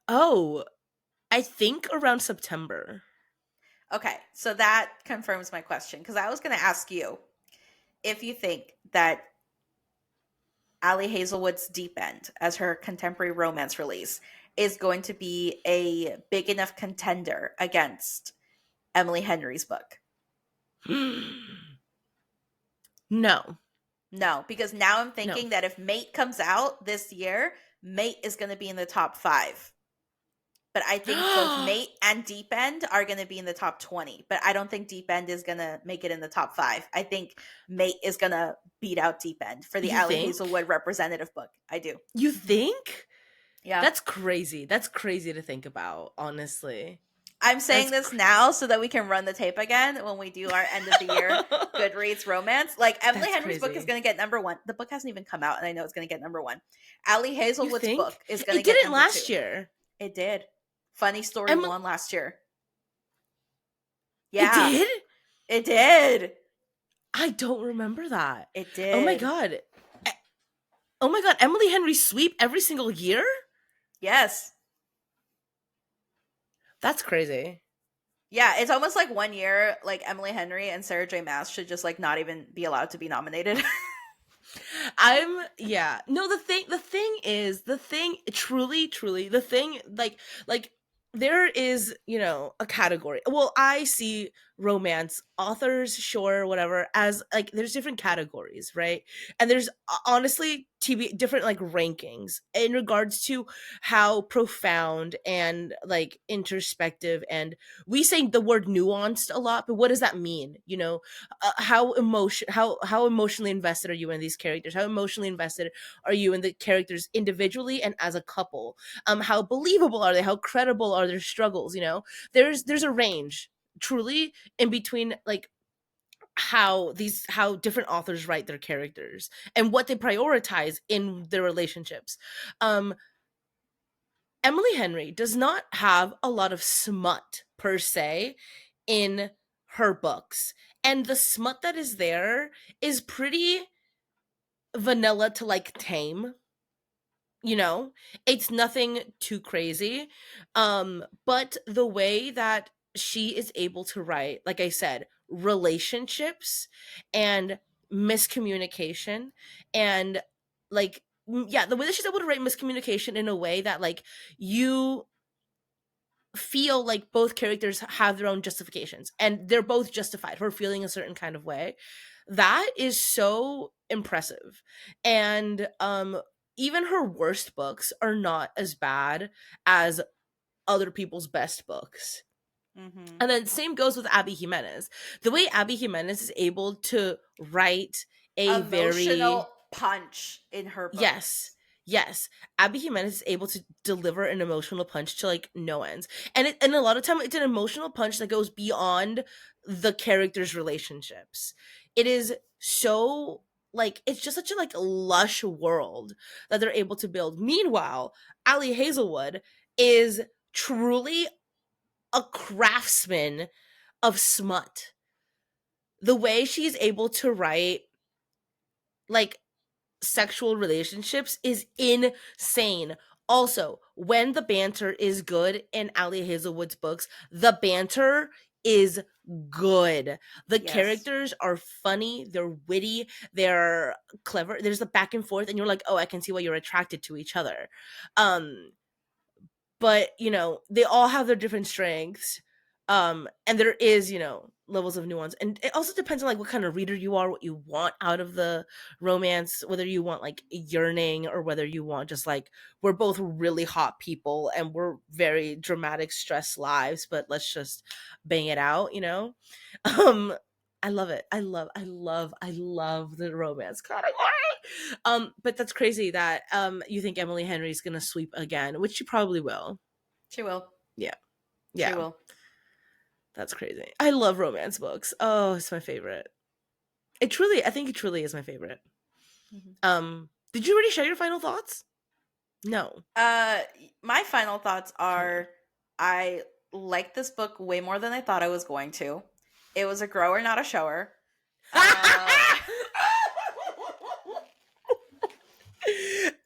Oh, I think around September. Okay, so that confirms my question because I was going to ask you if you think that Allie Hazelwood's Deep End as her contemporary romance release is going to be a big enough contender against Emily Henry's book. No, because now I'm thinking that if Mate comes out this year, Mate is going to be in the top 5. But I think both Mate and Deep End are going to be in the top 20. But I don't think Deep End is going to make it in the top 5. I think Mate is going to beat out Deep End for the Allie Hazelwood representative book. I do. You think? Yeah. That's crazy. That's crazy to think about, honestly. I'm saying That's this now crazy. so that we can run the tape again when we do our end of the year Goodreads romance. Like Emily That's Henry's book is crazy. going to get number one. The book hasn't even come out, and I know it's going to get number one. Allie You Hazelwood's book think? is going to It get didn't number two. last year. It did. Funny story Emily, won last year. it Yeah, did? it did. I don't remember that. It Oh my did. god. E- Oh my god, Emily Henry sweep every single year? Yes. That's crazy. Yeah, it's almost like one year, like Emily Henry and Sarah J. Maas should just like not even be allowed to be nominated. Yeah. No, the thing is, the thing truly, the thing like there is, a category. Well, I see romance authors, sure, whatever, as like there's different categories, right? And there's honestly TB different like rankings in regards to how profound and like introspective, and we say the word nuanced a lot, but what does that mean? How emotionally invested are you in these characters? How emotionally invested are you in the characters individually and as a couple? How believable are they? How credible are their struggles? There's a range truly in between, like how different authors write their characters and what they prioritize in their relationships. um Emily Henry does not have a lot of smut per se in her books. And the smut that is there is pretty vanilla to like tame, you know? It's nothing too crazy. But the way that she is able to write, like I said, relationships and miscommunication and like yeah, the way that she's able to write miscommunication in a way that like you feel like both characters have their own justifications and they're both justified for feeling a certain kind of way. That is so impressive. And even her worst books are not as bad as other people's best books. Mm-hmm. And then same goes with Abby Jimenez. The way Abby Jimenez is able to write a Emotional very punch in her yes. books. Yes. Abby Jimenez is able to deliver an emotional punch to like no ends. And a lot of time it's an emotional punch that goes beyond the characters' relationships. It is so like it's just such a like lush world that they're able to build. Meanwhile, Ali Hazelwood is truly a craftsman of smut. The way she's able to write like sexual relationships is insane. Also, when the banter is good in Ali Hazelwood's books, the banter is good. The Yes. characters are funny, they're witty, they're clever. There's a back and forth, and you're like, oh, I can see why you're attracted to each other. But they all have their different strengths. And there is levels of nuance, and it also depends on like what kind of reader you are, what you want out of the romance, whether you want like yearning or whether you want just like we're both really hot people and we're very dramatic stress lives, but let's just bang it out. um I love it. I love the romance category. But that's crazy that you think Emily Henry's gonna sweep again, which she probably will. She will. Yeah. She Yeah. will. That's crazy. I love romance books. Oh, it's my favorite. I think it truly is my favorite. Mhm. Did you already share your final thoughts? No. Uh, my final thoughts Come on. are I like this book way more than I thought I was going to. It was a grower, not a shower. Uh,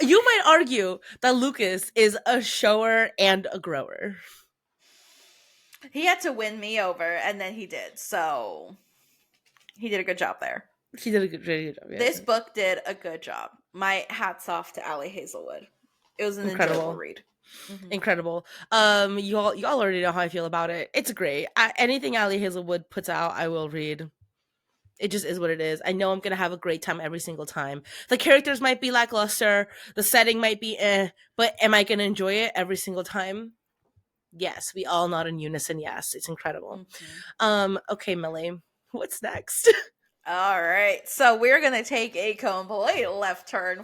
You might argue that Lucas is a shower and a grower. he had to win me over, and then he did. So he did a good job there. He did a really good job. Yeah. This book did a good job. My hats off to Allie Hazelwood. It was an enjoyable Incredible. read. Mm-hmm. Incredible. You all already know how I feel about it. It's great. Anything Ali Hazelwood puts out, I will read. It just is what it is. I know I'm gonna have a great time every single time. The characters might be lackluster, the setting might be but am I gonna enjoy it every single time? Yes, we all nod in unison. Yes, it's incredible. Mm-hmm. Okay, Millie, what's next? All right. So we're going to take a complete left turn.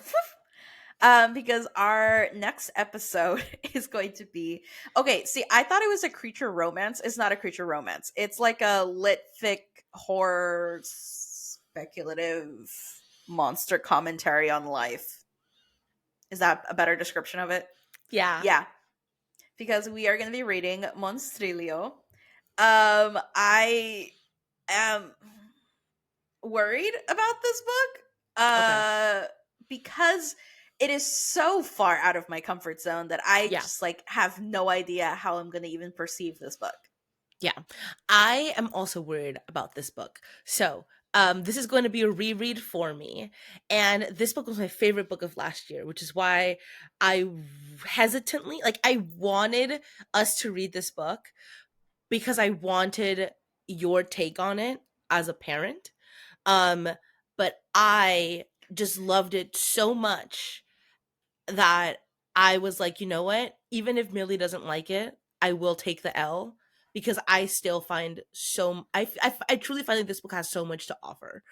Because our next episode is going to be okay. See, I thought it was a creature romance. It's not a creature romance. It's like a lit fic horror speculative monster commentary on life. Is that a better description of it? Yeah. Yeah, because we are going to be reading Monstrilio. I am worried about this book Okay. because it is so far out of my comfort zone that I Yeah. just like have no idea how I'm going to even perceive this book. Yeah. I am also worried about this book. So, this is going to be a reread for me. And this book was my favorite book of last year, which is why I hesitantly, like, I wanted us to read this book because I wanted your take on it as a parent. Um, but I just loved it so much that I was like, you know what? Even if Millie doesn't like it, I will take the L because I still find I truly find that this book has so much to offer.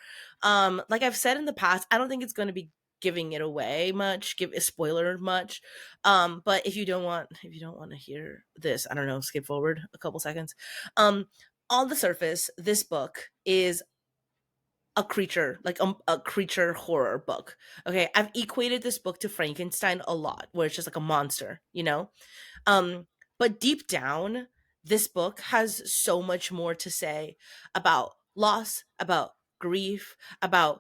Like I've said in the past, I don't think it's going to be giving it away much, give a spoiler much. But if you don't want to hear this, I don't know, skip forward a couple seconds. Um, on the surface, this book is a creature, like a creature horror book. Okay, I've equated this book to Frankenstein a lot, where it's just like a monster, you know. Um, but deep down, this book has so much more to say about loss, about grief, about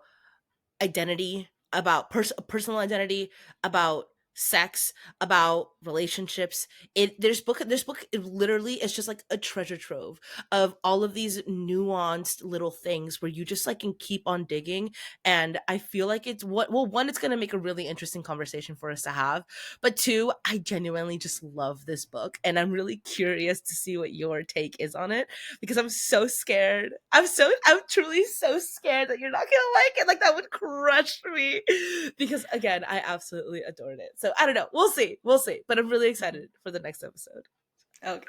identity, about personal identity, about sex, about relationships. This book it literally is just like a treasure trove of all of these nuanced little things where you just like can keep on digging. And I feel like it's what well, one, it's going to make a really interesting conversation for us to have, but two, I genuinely just love this book and I'm really curious to see what your take is on it because I'm so scared. I'm truly so scared that you're not gonna like it. Like that would crush me. Because again, I absolutely adored it. So I don't know. We'll see. We'll see. But I'm really excited for the next episode. Okay.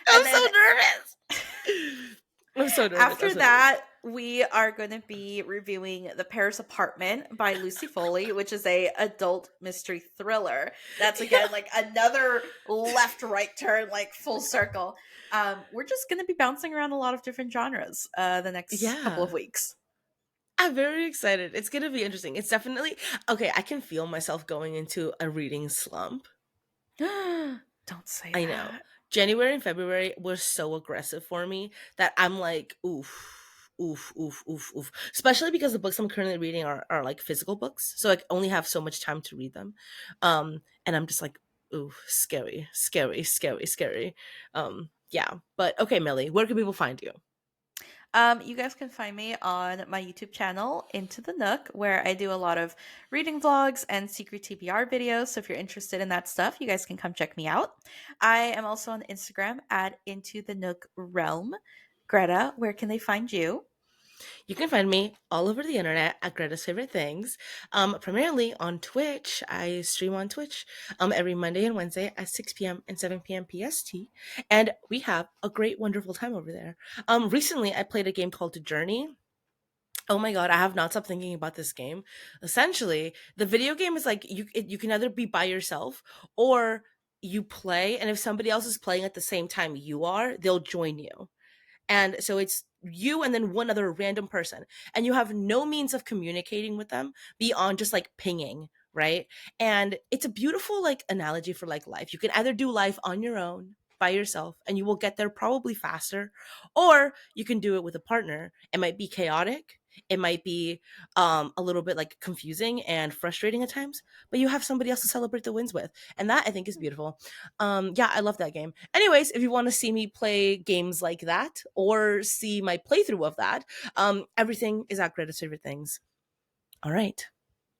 I'm And so then nervous. I'm so nervous. I'm after so nervous. that, we are going to be reviewing The Paris Apartment by Lucy Foley, which is a adult mystery thriller. That's Yeah. again like another left right turn, like full circle. We're just going to be bouncing around a lot of different genres the next couple of Yeah. weeks. I'm very excited. It's gonna be interesting. It's definitely okay. I can feel myself going into a reading slump. Don't say I know. that. January and February were so aggressive for me that I'm like, oof, oof, oof, oof, oof. Especially because the books I'm currently reading are like physical books. So I only have so much time to read them. And I'm just like, ooh, scary, scary, scary, scary. Yeah. But okay, Millie, where can people find you? You guys can find me on my YouTube channel, Into the Nook, where I do a lot of reading vlogs and secret TBR videos. So if you're interested in that stuff, you guys can come check me out. I am also on Instagram at Into the Nook Realm. Greta, where can they find you? You can find me all over the internet at Greta's Favorite Things. Primarily on Twitch. I stream on Twitch every Monday and Wednesday at 6 p.m. and 7 p.m. PST. And we have a great, wonderful time over there. Recently, I played a game called Journey. Oh my god, I have not stopped thinking about this game. Essentially, the video game is like you can either be by yourself or you play, and if somebody else is playing at the same time you are, they'll join you. And so it's you and then one other random person. And you have no means of communicating with them beyond just like pinging, right? And it's a beautiful like analogy for like life. You can either do life on your own by yourself and you will get there probably faster, or you can do it with a partner. It might be chaotic. It might be a little bit like confusing and frustrating at times, but you have somebody else to celebrate the wins with. And that I think is beautiful. Yeah, I love that game. Anyways, if you want to see me play games like that or see my playthrough of that, everything is at Greta's Favorite Things. All right,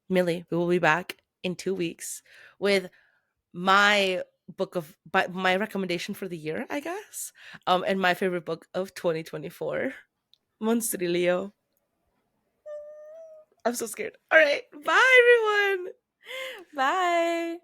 Millie, we will be back in 2 weeks with my my recommendation for the year, I guess, and my favorite book of 2024, Monstrilio. I'm so scared. All right, bye everyone. Bye.